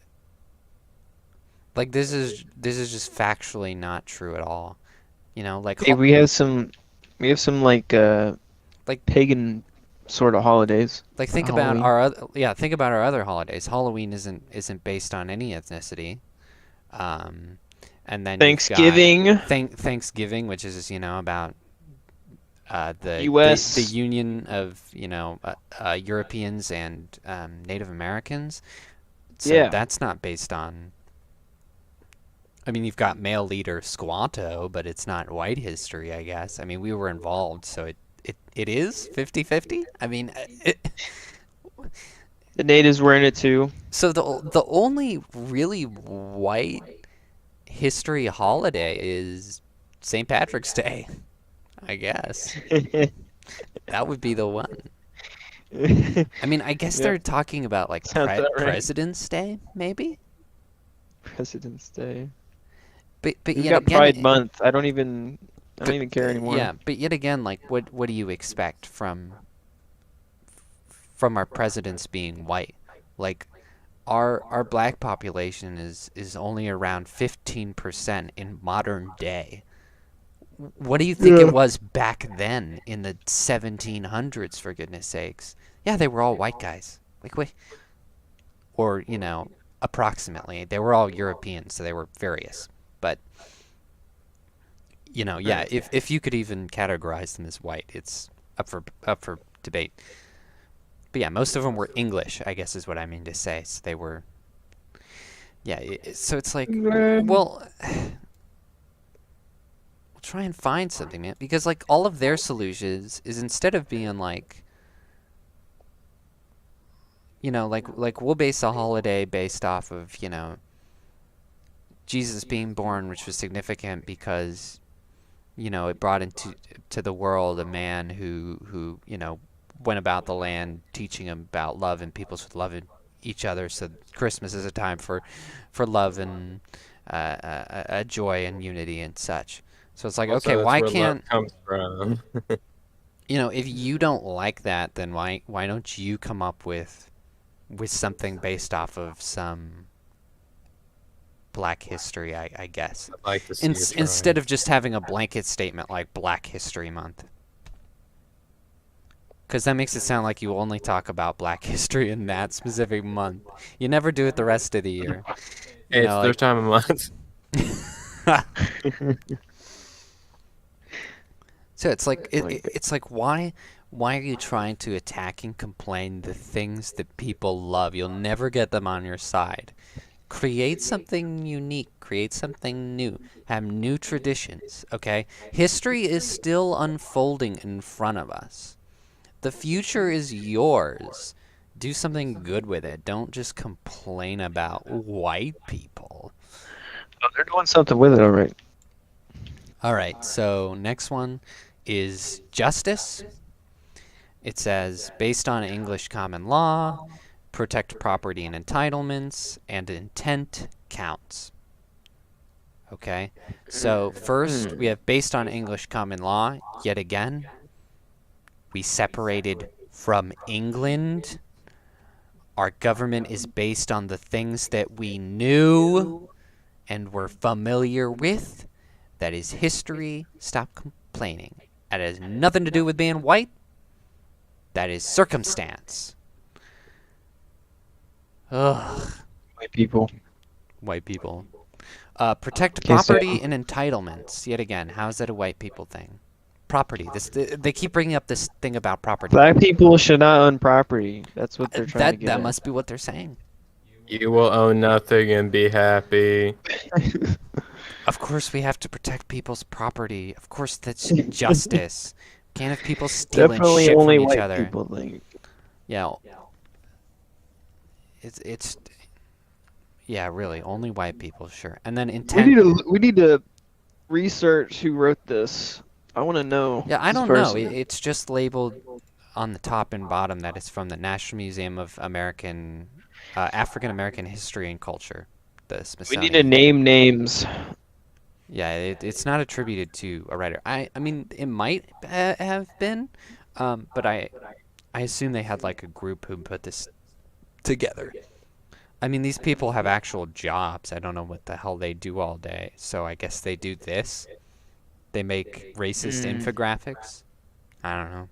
Like this is just factually not true at all. You know, like hey, we have some like pagan sort of holidays. Like think about our other holidays. Halloween isn't based on any ethnicity. And then Thanksgiving. Thanksgiving, which is, you know, about the U.S. the union of, you know, Europeans and Native Americans. So that's not based on. I mean, you've got male leader Squanto, but it's not white history, I guess. I mean, we were involved, so it is 50-50. I mean, the natives were in it too. So the only really white history holiday is St. Patrick's Day, I guess. That would be the one. I mean, I guess they're talking about like President's Day, maybe. President's Day. But we've got Pride Month. I don't even care anymore. Yeah, but yet again, like, what do you expect from our presidents being white? Like, our black population is only around 15% in modern day. What do you think it was back then in the 1700s, for goodness sakes? Yeah, they were all white guys. Like, wait. Or, you know, approximately. They were all Europeans, so they were various. But Yeah, if you could even categorize them as white, it's up for debate. But yeah, most of them were English, I guess is what I mean to say. So they were, yeah. So it's like, well, we'll try and find something, man, because like all of their solutions is instead of being like, like we'll base a holiday based off of Jesus being born, which was significant because it brought into the world a man who went about the land teaching him about love and people should love each other. So Christmas is a time for love and joy and unity and such. So it's like, Also, okay, that's why where love can't comes from. if you don't like that, then why don't you come up with something based off of some Black history, I guess. I'd like to see you try. Instead of just having a blanket statement like Black History Month. Because that makes it sound like you only talk about Black history in that specific month. You never do it the rest of the year. Hey, it's their time of month. So it's like it's like why are you trying to attack and complain the things that people love? You'll never get them on your side. Create something unique. Create something new. Have new traditions, okay? History is still unfolding in front of us. The future is yours. Do something good with it. Don't just complain about white people. Oh, they're doing something with it, all right. All right, so next one is justice. It says, based on English common law, protect property and entitlements, and intent counts. Okay, so first we have based on English common law. Yet again, we separated from England. Our government is based on the things that we knew and were familiar with. That is history. Stop complaining. That has nothing to do with being white. That is circumstance. Ugh. White people. White people. Protect property and entitlements. Yet again, how is that a white people thing? Property. They keep bringing up this thing about property. Black people should not own property. That's what they're trying to get That at. must be what they're saying. You will own nothing and be happy. Of course we have to protect people's property. Of course that's justice. Can't have people stealing Definitely shit only from each white other. people think. Yeah. It's yeah, really, only white people, sure. And then intent. We need to research who wrote this. I want to know. Yeah, I this don't know. person. It's just labeled on the top and bottom that it's from the National Museum of African American History and Culture, the We Smithsonian. need to name names. Yeah, it's not attributed to a writer. I mean, it might have been, but I assume they had like a group who put this together. I mean, these people have actual jobs. I don't know what the hell they do all day. So I guess they do this. They make racist infographics. I don't know.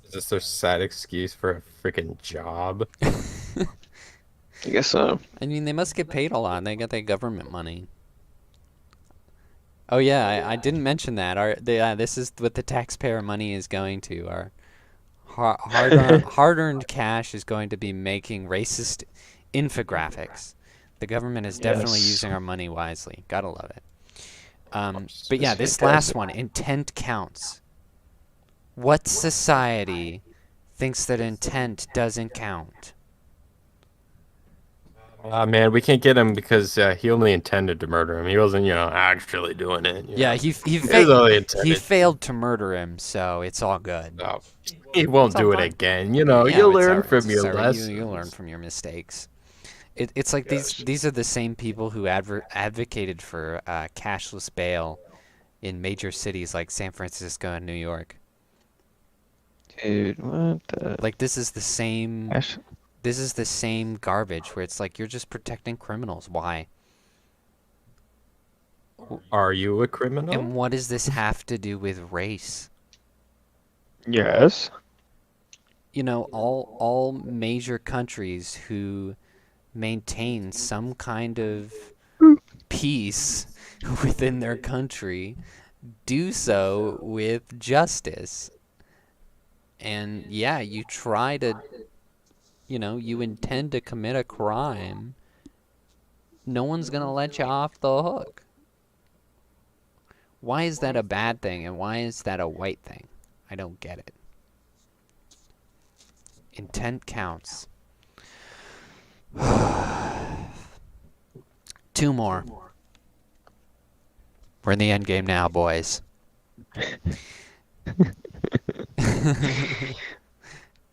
Is this their sad excuse for a freaking job? I guess so. I mean, they must get paid a lot. They get their government money. Oh yeah, I didn't mention that. This is what the taxpayer money is going to. Our hard-earned cash is going to be making racist infographics. The government is definitely using our money wisely. Gotta love it. But yeah, this last one, intent counts. What society thinks that intent doesn't count? Man, we can't get him because he only intended to murder him. He wasn't, actually doing it. Yeah, he only intended. failed to murder him, so it's all good. No, he won't do it again. Yeah, You'll it's learn alright, from your it's alright. lessons. You learn from your mistakes. It's like these are the same people who advocated for cashless bail in major cities like San Francisco and New York. Dude, what the? Like this is the same. Gosh. This is the same garbage where it's like you're just protecting criminals. Why? Are you a criminal? And what does this have to do with race? Yes. All major countries who maintain some kind of peace within their country do so with justice. And yeah, you try to, you intend to commit a crime, no one's going to let you off the hook. Why is that a bad thing, and why is that a white thing? I don't get it. Intent counts. 2 more. We're in the end game now, boys.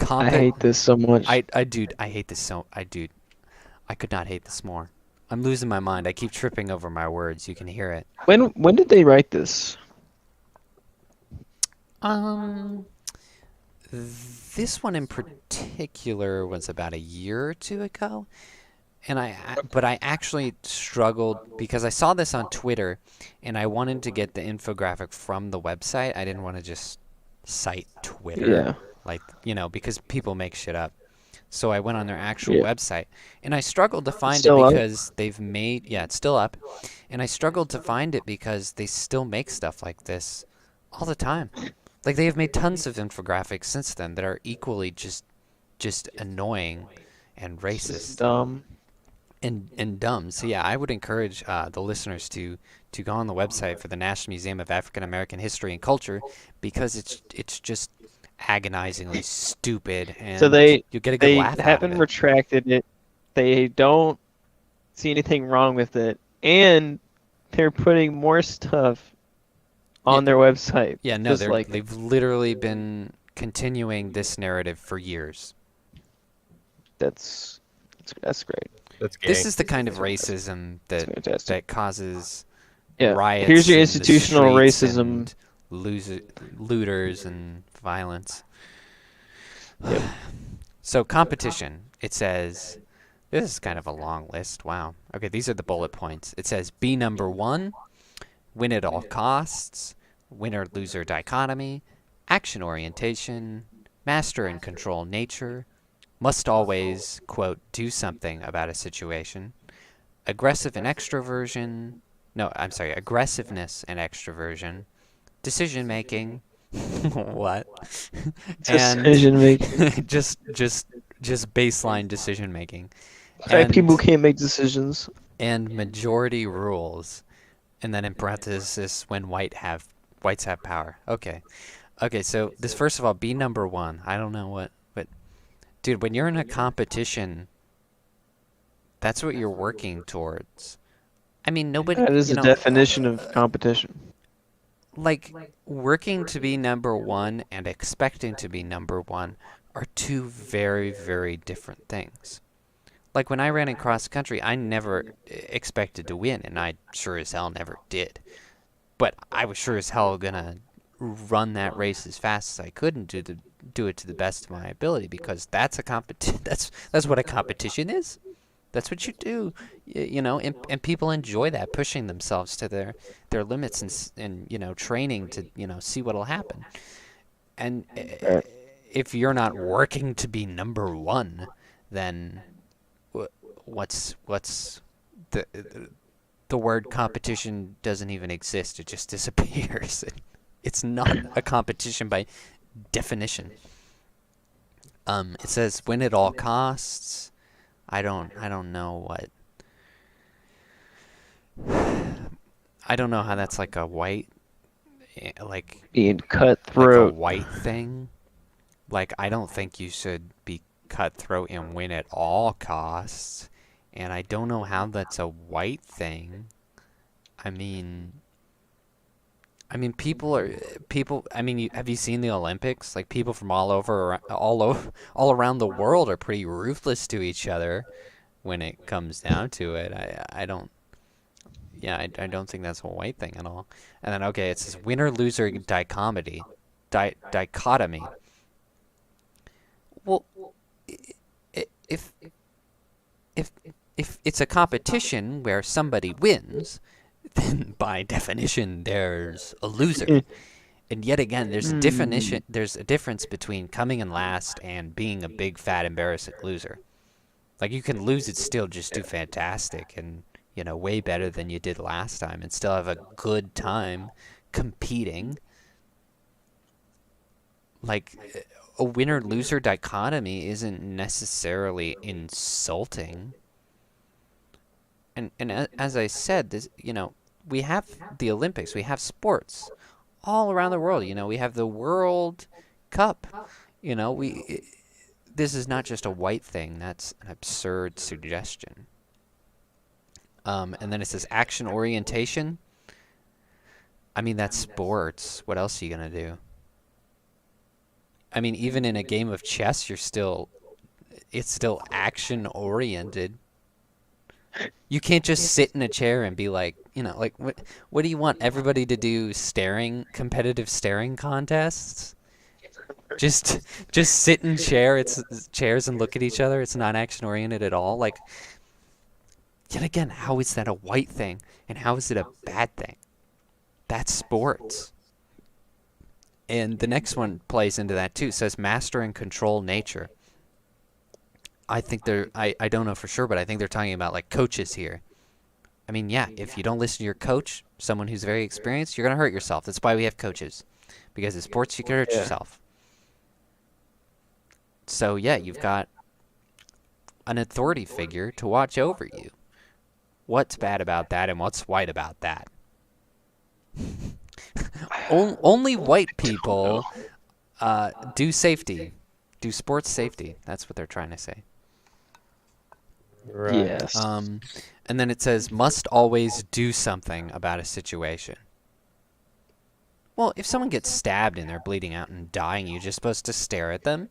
I hate this so much. I hate this so. I could not hate this more. I'm losing my mind. I keep tripping over my words. You can hear it. When did they write this? This one in particular was about a year or two ago, and but I actually struggled because I saw this on Twitter, and I wanted to get the infographic from the website. I didn't want to just cite Twitter, because people make shit up. So I went on their actual website, and I struggled to find it because they've made, it's still up, and I struggled to find it because they still make stuff like this all the time. Like, they have made tons of infographics since then that are equally just annoying and racist. Just dumb. And dumb. So yeah, I would encourage the listeners to go on the website for the National Museum of African American History and Culture, because it's just agonizingly stupid, and so you get a good laugh out of it. They haven't retracted it. They don't see anything wrong with it, and they're putting more stuff on their website. Yeah, no, they've literally been continuing this narrative for years. That's great. This is the kind of racism that causes riots. Here's your institutional racism. Looters and violence. Yep. So competition. It says, this is kind of a long list. Wow. Okay, these are the bullet points. It says be number one, win at all costs, winner-loser dichotomy, action orientation, master and control nature, must always, quote, do something about a situation, aggressive and extroversion, aggressiveness and extroversion, decision making, what? Decision making. just baseline decision making. White people can't make decisions. And majority rules. And then in parenthesis, when whites have power. Okay, so this, first of all, be number one. I don't know what dude, when you're in a competition, that's what you're working towards. I mean, nobody... That is the definition of competition. Like, working to be number one and expecting to be number one are two very, very different things. Like, when I ran in cross country, I never expected to win, and I sure as hell never did. But I was sure as hell gonna run that race as fast as I could and do it to the best of my ability, because that's a that's what a competition is. That's what you do, and people enjoy that, pushing themselves to their limits and training to see what'll happen. And if you're not working to be number one, then what's the word competition doesn't even exist. It just disappears. It's not a competition by definition. It says win at all costs. I don't know what. I don't know how that's like a white, like being cutthroat, like a white thing. Like, I don't think you should be cutthroat and win at all costs. And I don't know how that's a white thing. I mean, people. I mean, have you seen the Olympics? Like, people from all around the world are pretty ruthless to each other when it comes down to it. I don't think that's a white thing at all. And then, okay, it says winner-loser dichotomy. Well, if it's a competition where somebody wins, then by definition there's a loser. And yet again, there's a difference between coming in last and being a big, fat, embarrassing loser. Like, you can lose and still just do fantastic and way better than you did last time, and still have a good time competing. Like, a winner-loser dichotomy isn't necessarily insulting. And as I said, this, we have the Olympics, we have sports all around the world. We have the World Cup. This is not just a white thing. That's an absurd suggestion. And then it says action orientation. I mean, that's sports. What else are you gonna do? I mean, even in a game of chess, it's still action oriented. You can't just sit in a chair and be like, like what do you want everybody to do? Competitive staring contests? Just sit in chairs and look at each other. It's not action oriented at all. Like, yet again, how is that a white thing and how is it a bad thing? That's sports. And the next one plays into that too. It says master and control nature. I think I don't know for sure, but I think they're talking about like coaches here. I mean, yeah, if you don't listen to your coach, someone who's very experienced, you're going to hurt yourself. That's why we have coaches. Because in sports, you can hurt yourself. So, yeah, you've got an authority figure to watch over you. What's bad about that and what's white about that? Only white people do sports safety. That's what they're trying to say. Right. Yes. And then it says, must always do something about a situation. Well, if someone gets stabbed and they're bleeding out and dying, you're just supposed to stare at them?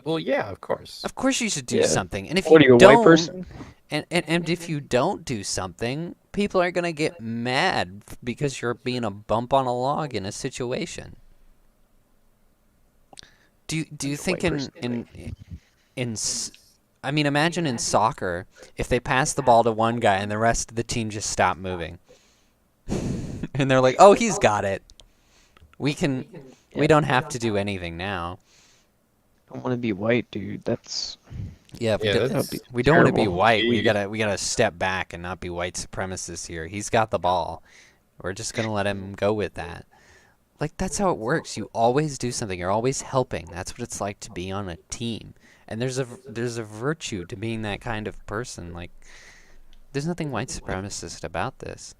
Well, yeah, of course. Of course you should do something. And if What are you, a don't, white person? And if you don't do something, people are going to get mad because you're being a bump on a log in a situation. Do you think I mean, imagine in soccer, if they pass the ball to one guy and the rest of the team just stop moving. And they're like, oh, he's got it. We don't have to do anything now. I don't want to be white, dude. That's... Yeah, we don't want to be white. We gotta step back and not be white supremacists here. He's got the ball. We're just gonna let him go with that. Like, that's how it works. You always do something. You're always helping. That's what it's like to be on a team. And there's a virtue to being that kind of person. Like, there's nothing white supremacist about this.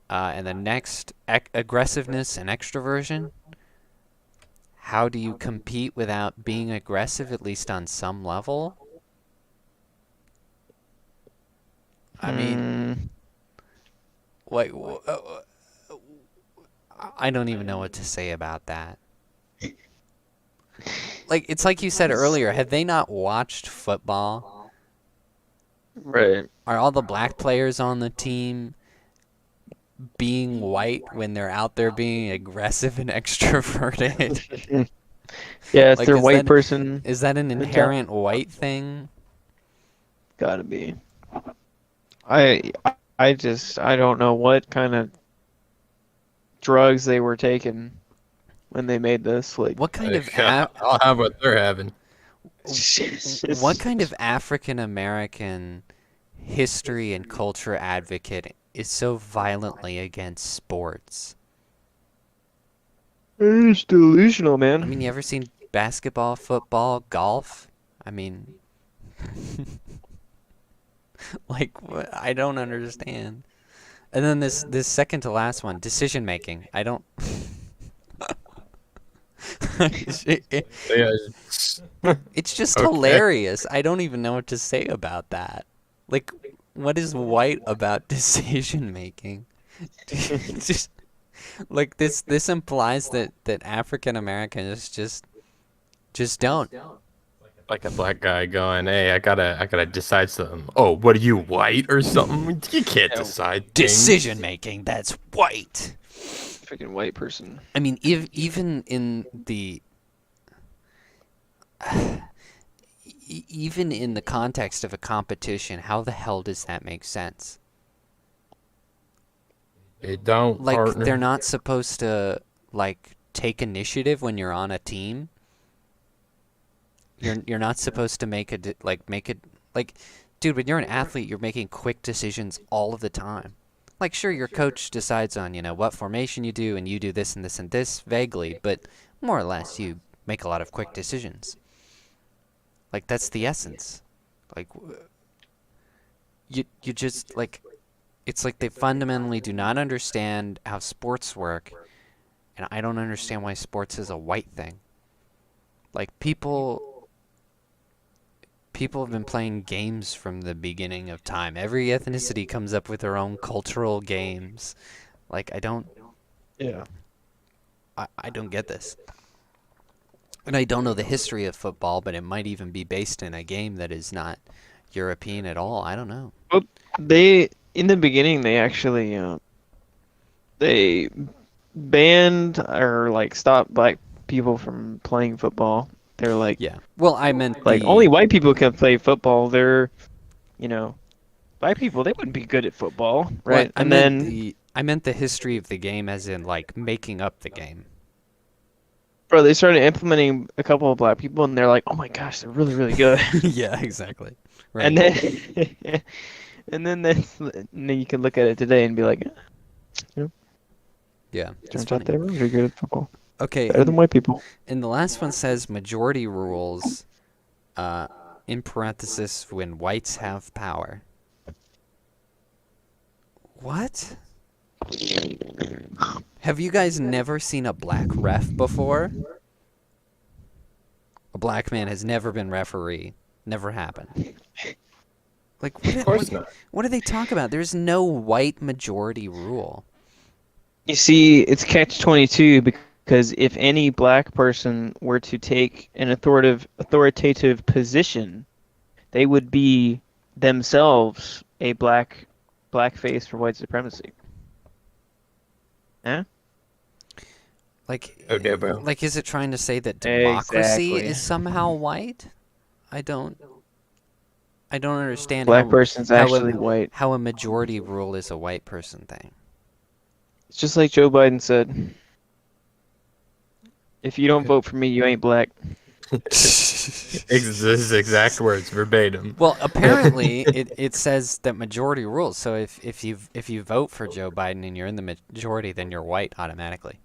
And the next, aggressiveness and extroversion. How do you compete without being aggressive, at least on some level? I mean, like, I don't even know what to say about that. Like, it's like you said earlier, have they not watched football? Right. Are all the black players on the team being white when they're out there being aggressive and extroverted? Yeah, it's Like, their is white that- person. Is that an inherent white thing? Gotta be. I don't know what kind of drugs they were taking when they made this. Like, What kind of I'll have what they're having. what kind of African American history and culture advocate is so violently against sports? It's delusional, man. I mean, you ever seen basketball, football, golf? I mean, like, I don't understand. And then this second to last one, decision making. I don't. Yeah. It's just Okay. hilarious. I don't even know what to say about that. Like, what is white about decision making? Just like this implies that African Americans just don't. Like a black guy going, "Hey, I gotta decide something." Oh, what are you, white or something? You can't decide things. Decision making, that's white. Freaking white person. I mean, even in the even in the context of a competition, how the hell does that make sense? It don't, Like, partner. they're not supposed to, like, take initiative when you're on a team. You're not supposed to make dude, when you're an athlete, you're making quick decisions all of the time. Like, sure, your coach decides on, what formation you do, and you do this and this and this vaguely, but more or less you make a lot of quick decisions. Like, that's the essence. Like, you just, like, it's like they fundamentally do not understand how sports work, and I don't understand why sports is a white thing. Like, people have been playing games from the beginning of time. Every ethnicity comes up with their own cultural games. Like, Yeah. I don't get this. And I don't know the history of football, but it might even be based in a game that is not European at all. I don't know. Well, in the beginning, they actually they banned or like stopped black people from playing football. They're Yeah. Well, I meant like only white people can play football. They're, you know, black people, they wouldn't be good at football, right? I meant the history of the game, as in like making up the game. Bro, they started implementing a couple of black people, and they're like, "Oh my gosh, they're really, really good." Yeah, exactly. Right. And then, and then you can look at it today and be like, Yeah, it's "Turns funny. out they're really good at football, Okay, better than white people." and the last one says majority rules, in parenthesis, when whites have power. What? Have you guys never seen a black ref before? A black man has never been referee. Never happened. Like, Of course not. what do they talk about? There's no white majority rule. You see, it's catch-22 because if any black person were to take an authoritative position, they would be themselves a blackface for white supremacy. Yeah? Like, Okay, bro. like, is it trying to say that democracy Exactly. is somehow white? I don't understand Black person's actually white. how a majority rule is a white person thing. It's just like Joe Biden said. If you don't vote for me, you ain't black. His exact words, verbatim. Well, apparently it says that majority rules. So if you vote for Joe Biden and you're in the majority, then you're white automatically.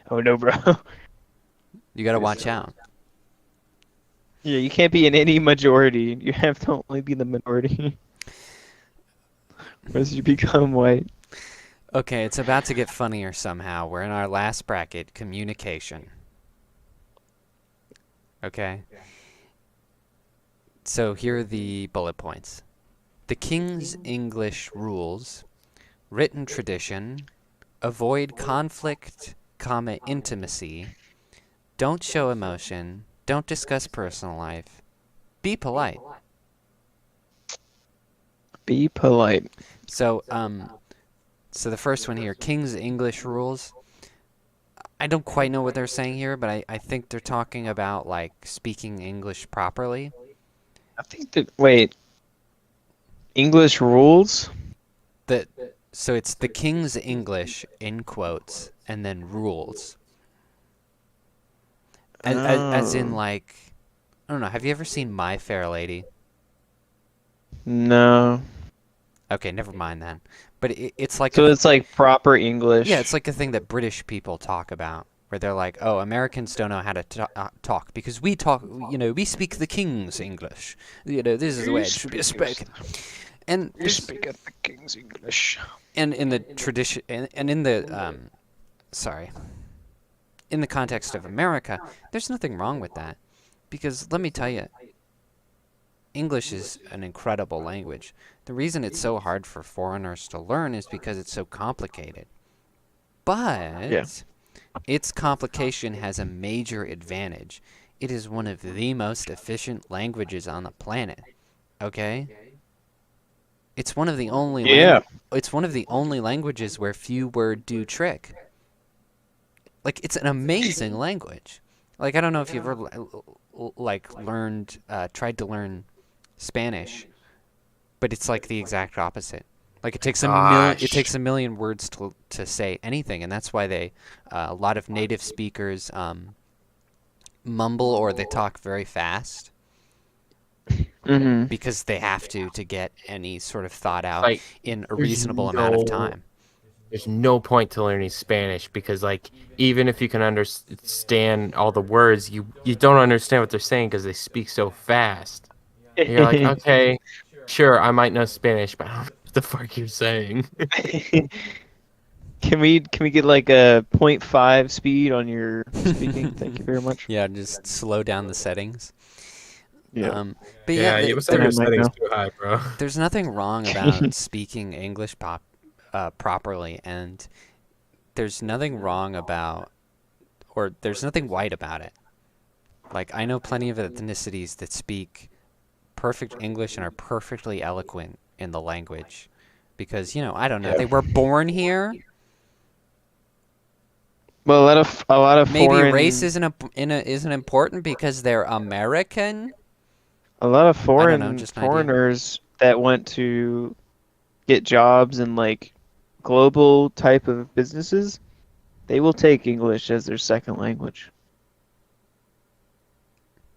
Oh no, bro. You got to watch out. Yeah, you can't be in any majority. You have to only be the minority. Or else you become white. Okay, it's about to get funnier somehow. We're in our last bracket, communication. Okay. So here are the bullet points. The King's English rules, written tradition, avoid conflict, intimacy, don't show emotion, don't discuss personal life, be polite. Be polite. So, so the first one here, King's English rules. I don't quite know what they're saying here, but I think they're talking about, like, speaking English properly. I think that, wait, English rules? So it's the King's English, in quotes, and then rules. As in, like, I don't know, have you ever seen My Fair Lady? No. Okay, never mind then. But it's like So it's like proper English. yeah, it's like a thing that British people talk about, where they're like, "Oh, Americans don't know how to talk because we talk, we speak the King's English. This is the way it should be spoken." And We speak at the King's English. and in the tradition, and in the sorry, in the context of America, there's nothing wrong with that, because let me tell you, English is an incredible language. The reason it's so hard for foreigners to learn is because it's so complicated. But Yeah. its complication has a major advantage. It is one of the most efficient languages on the planet. Okay? It's one of the only it's one of the only languages where few words do trick. Like, it's an amazing language. Like, I don't know if you've ever like tried to learn Spanish, but it's like the exact opposite. Like, it takes a million words to say anything, and that's why they a lot of native speakers mumble or they talk very fast. Mm-hmm. because they have to get any sort of thought out Like, in a there's reasonable amount of time. there's no point to learning Spanish because, like, even if you can understand all the words, you don't understand what they're saying because they speak so fast. And you're like, okay, sure, I might know Spanish, but I don't know what the fuck you're saying. Can we get like a .5 speed on your speaking? Thank you very much. Yeah, just slow down the settings. Yeah. But yeah, Yeah, you must have And I your might settings know. too high, bro. there's nothing wrong about speaking English properly, and there's nothing wrong about, or there's nothing white about it. Like, I know plenty of ethnicities that speak perfect English and are perfectly eloquent in the language because, I don't know, Yeah. they were born here. Well, a lot of Maybe race foreign isn't important because they're American. a lot of I don't know, foreign just an idea. foreigners that went to get jobs in like global type of businesses, they will take English as their second language.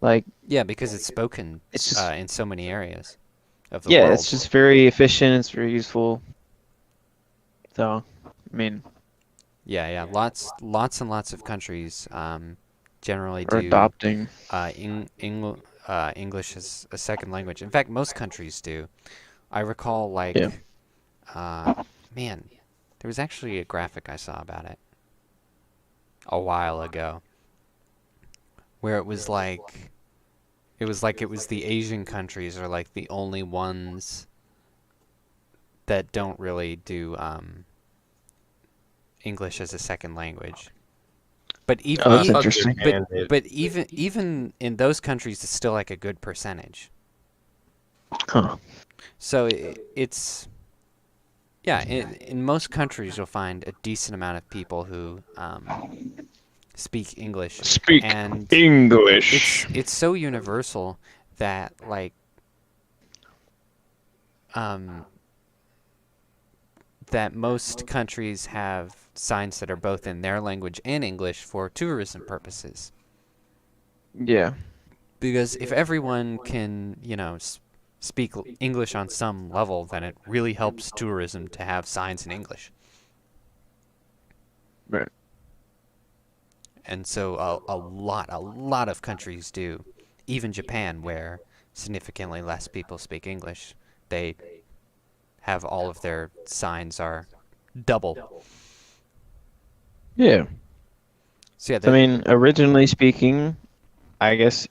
Like Yeah, because it's spoken it's just in so many areas of the yeah, it's world. just very efficient, it's very useful. So, I mean, Yeah. Lots and lots of countries generally are do adopting. English as a second language. In fact, most countries do. I recall, Yeah. uh, man, there was actually a graphic I saw about it a while ago, where it was the Asian countries are like the only ones that don't really do English as a second language. But Oh, even that's I thought interesting. Japan did. even in those countries, it's still like a good percentage. Huh. So it's yeah. In most countries, you'll find a decent amount of people who speak English, Speak and English. it's so universal that um, that most countries have signs that are both in their language and English for tourism purposes. Yeah. Because if everyone can, speak English on some level, then it really helps tourism to have signs in English. Right. And so a lot of countries do. Even Japan, where significantly less people speak English, they have all of their signs are double. Yeah. So yeah, So, I mean, originally speaking, I guess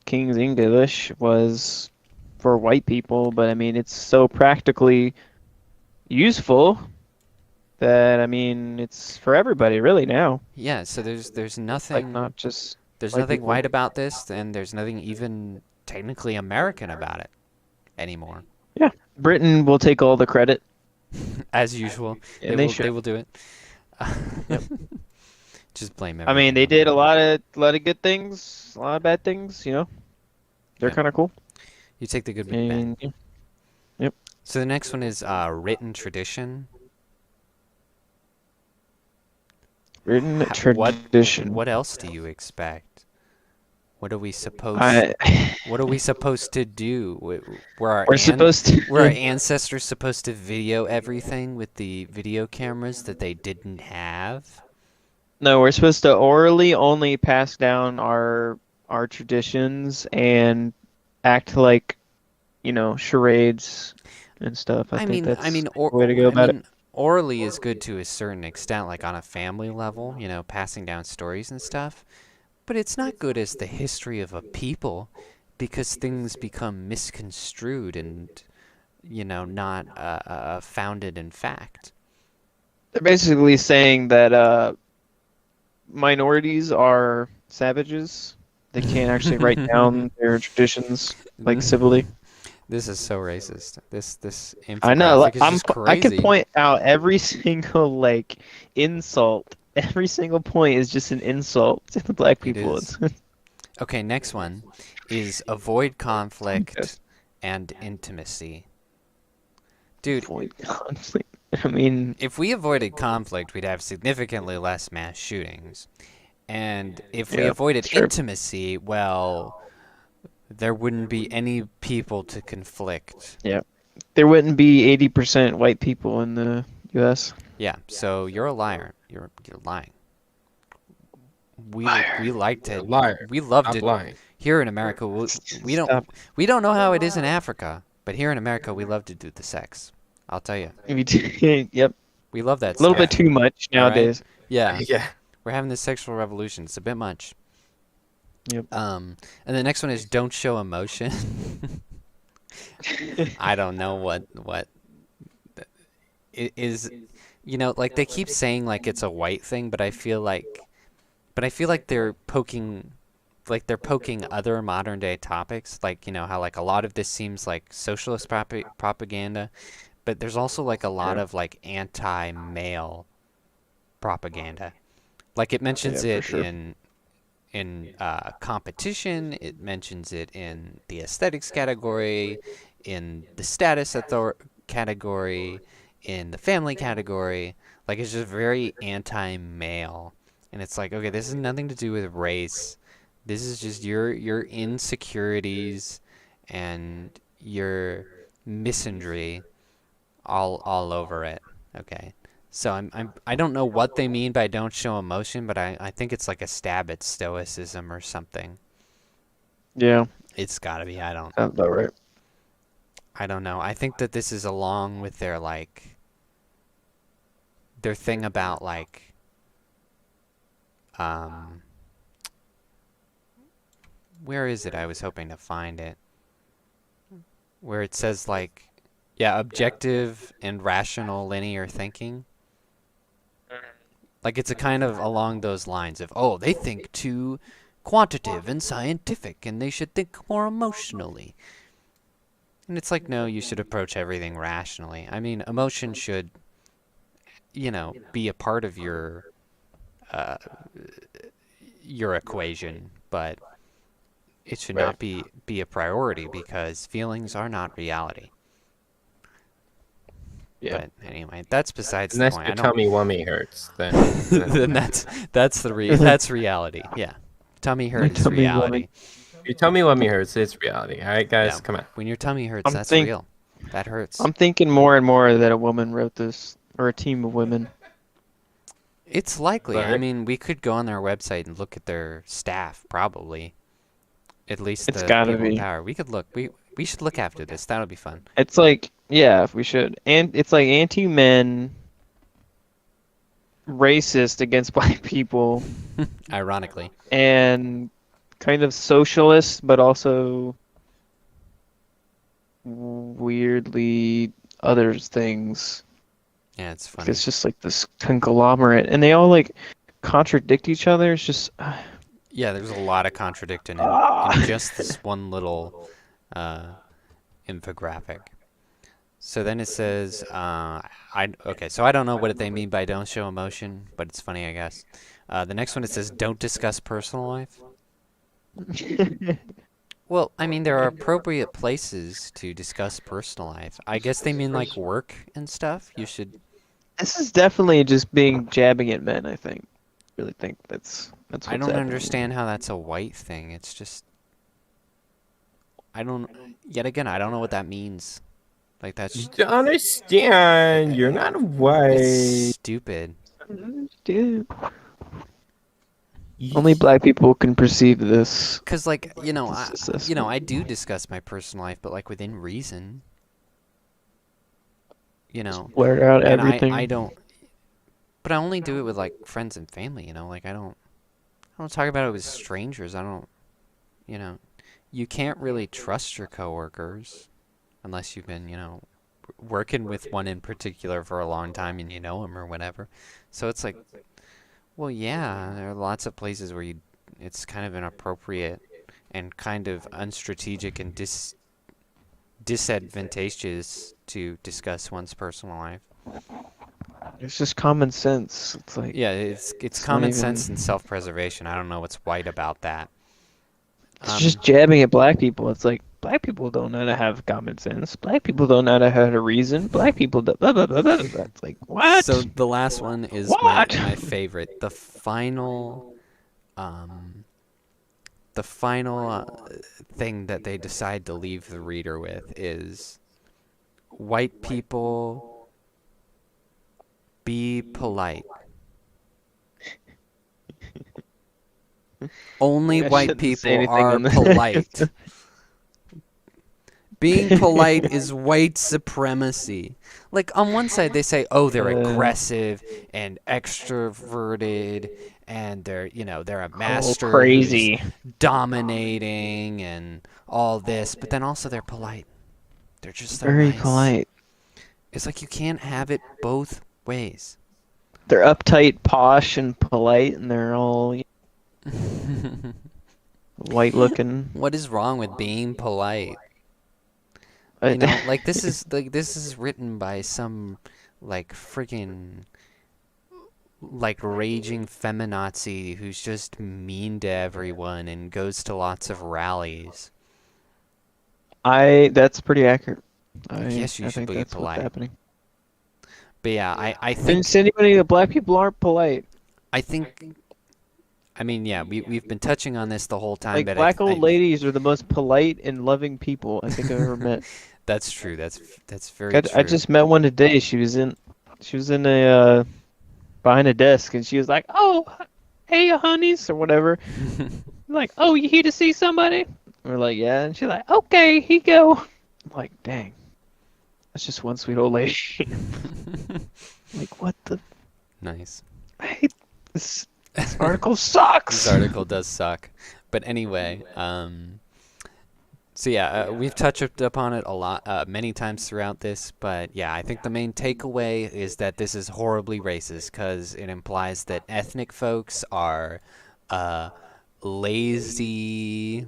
King's English was for white people, but I mean, it's so practically useful that I mean, it's for everybody really now. yeah. So there's Like nothing not just there's white nothing people. white about this, and there's nothing even technically American about it anymore. Yeah. Britain will take all the credit, As usual, and they they should. will do it. Yep. Just blame I mean, everything they on did a them. lot of good things, a lot of bad things, They're Yeah, kind of cool. you take the good with the bad. And yeah, yep. So the next one is written tradition. Written Ha- what tradition. what else do you expect? What are we supposed I What are we supposed to do? we're supposed Were our to ancestors supposed to video everything with the video cameras that they didn't have? No, we're supposed to orally only pass down our traditions and act like, charades and stuff. I think that's the way to go I about it. mean, orally is good to a certain extent, like on a family level, passing down stories and stuff. But it's not good as the history of a people, because things become misconstrued and, not founded in fact. They're basically saying that minorities are savages. They can't actually write down their traditions like civilly. This is so racist. This I know. infographic is just I can crazy. point out every single like insult. Every single point is just an insult to the black It people. is. Okay, next one is avoid conflict Yes. and intimacy. Dude, Avoid conflict. I mean, if we avoided conflict, we'd have significantly less mass shootings. And if we yeah, avoided sure. intimacy, well, There wouldn't be any people to conflict. Yeah. There wouldn't be 80% white people in the U.S. Yeah, so you're a liar. You're lying. We Liar. like You're a to liar. we love Stop to lying. here in America. Stop. We don't know how it is in Africa, but here in America we love to do the sex. I'll tell you, Yep. we love that A little stuff. bit too much All right? nowadays. Yeah, Yeah. we're having this sexual revolution. It's a bit much. Yep. And the next one is don't show emotion. I don't know what it is. You know, like they keep saying like it's a white thing, but I feel like they're poking other modern day topics, like you know how like a lot of this seems like socialist propaganda, but there's also like a lot Yeah. of like anti-male propaganda. Like it mentions Yeah, for it sure. in competition. It mentions it in the aesthetics category, in the status category, in the family category. Like it's just very anti-male, and it's like, okay, this has nothing to do with race. This is just your insecurities and your misandry all over it. Okay. So I don't know what they mean by don't show emotion, but I think it's like a stab at stoicism or something. Yeah. It's gotta be. Sounds about right. I don't know. I think that this is along with their like their thing about like um where is it? I was hoping to find it. Where it says like yeah, objective and rational linear thinking. Like it's a kind of along those lines of, oh, they think too quantitative and scientific and they should think more emotionally. And it's like, no, you should approach everything rationally. I mean, emotion should, you know, be a part of uh, your equation, but it should not be a priority because feelings are not reality. Yeah. But anyway, that's besides the Unless point. your I don't. tummy wummy hurts, then Then that's reality. Yeah, tummy hurt is Tummy reality. your tummy wummy hurts. It's reality. All right, guys, Yeah, come on. when your tummy hurts, I'm that's think- real. That hurts. I'm thinking more and more that a woman wrote this, or a team of women. It's likely. I Sorry? mean, we could go on their website and look at their staff, probably. At least It's the gotta people in be. power. We could look. We should look after this. That'll be fun. It's like, yeah, we should. And it's like anti-men, racist against black people, Ironically. and kind of socialist, but also weirdly other things. Yeah, it's funny. It's just like this conglomerate, and they all like contradict each other. It's just Yeah, there's a lot of contradicting in just this one little infographic. So then it says, okay, so I don't know what they mean by don't show emotion, but it's funny, I guess. The next one, it says don't discuss personal life. Well, I mean, there are appropriate places to discuss personal life. I guess they mean like work and stuff. You should. This is definitely just being jabbing at men, I think. Really think that's what's I don't happening. understand how that's a white thing. It's just. I don't. Yet again, I don't know what that means. Like that's. You don't understand. You're not white. It's stupid. Dude. Only black people can perceive this. Cause like you know, This- I do discuss my personal life, but like within reason. You know, Blur out and everything. I don't. But I only do it with like friends and family. You know, like I don't talk about it with strangers. I don't. You know, you can't really trust your coworkers unless you've been, you know, working with one in particular for a long time and you know him or whatever. So it's like, well, yeah, there are lots of places where it's kind of inappropriate and kind of unstrategic and disadvantageous to discuss one's personal life. It's just common sense. It's like Yeah, it's not common even- sense and self-preservation. I don't know what's white about that. it's just jabbing at black people. It's like black people don't know how to have common sense. Black people don't know how to reason. Black people do blah, blah, blah, blah, blah. It's like what? So the last one is What? my favorite. The final the final thing that they decide to leave the reader with is white people, be polite. Only I white shouldn't say people anything are on this. polite. Being polite is white supremacy. Like, on one side, they say, oh, they're aggressive and extroverted, and they're a master who's crazy. dominating and all this, but then also they're polite. They're just so Very nice. polite. It's like you can't have it both ways. They're uptight, posh, and polite, and they're all white looking. What is wrong with being polite? I- You know, like this is written by some like freaking like raging feminazi who's just mean to everyone and goes to lots of rallies. That's pretty accurate. Yes, you I should think be that's what's polite. happening. But yeah, I Didn't think say anybody that black people aren't polite. I mean, yeah, we've been touching on this the whole time, Like but black old ladies are the most polite and loving people I think I've ever met. That's true. That's very true. I just met one today. She was in a behind a desk, and she was like, "Oh, hey, honeys," or whatever. I'm like, "Oh, you here to see somebody?" We're like, "Yeah," and she's like, "Okay, here you go." I'm like, "Dang, that's just one sweet old lady." Like, what the? Nice. I hate this. This article sucks. This article does suck. But anyway, so yeah, we've touched upon it a lot, many times throughout this, but yeah, I think the main takeaway is that this is horribly racist because it implies that ethnic folks are lazy,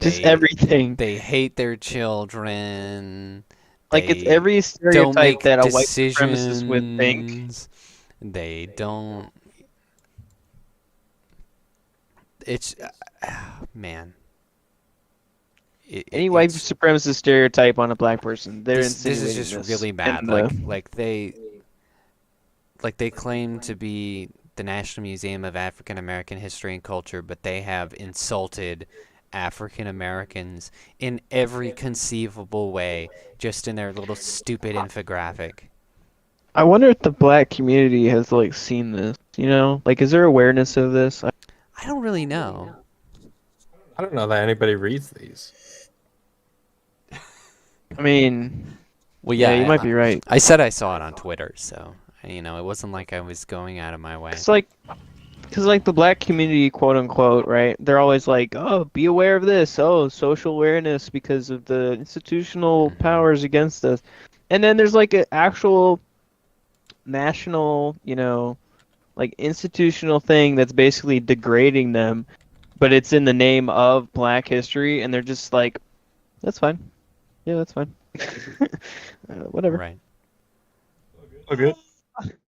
Just everything. they hate their children, Like it's they every don't stereotype make that a white decisions, supremacist would think. they don't. It's man. Any white It's, supremacist stereotype on a black person, they're this is insinuating just this. really bad. And, Like they claim to be the National Museum of African American History and Culture, but they have insulted African Americans in every conceivable way, just in their little stupid infographic. I wonder if the black community has like seen this. You know, like is there awareness of this? I don't really know. I don't know that anybody reads these. I mean, Well, yeah, yeah, you might be right. I said I saw it on Twitter, so it wasn't like I was going out of my way. It's like, because like the black community, quote unquote, right? They're always like, oh, be aware of this. Oh, social awareness because of the institutional powers against us. And then there's like an actual national, like institutional thing that's basically degrading them, but it's in the name of black history, and they're just like, that's fine. Yeah, that's fine. Whatever. Right. Oh, good.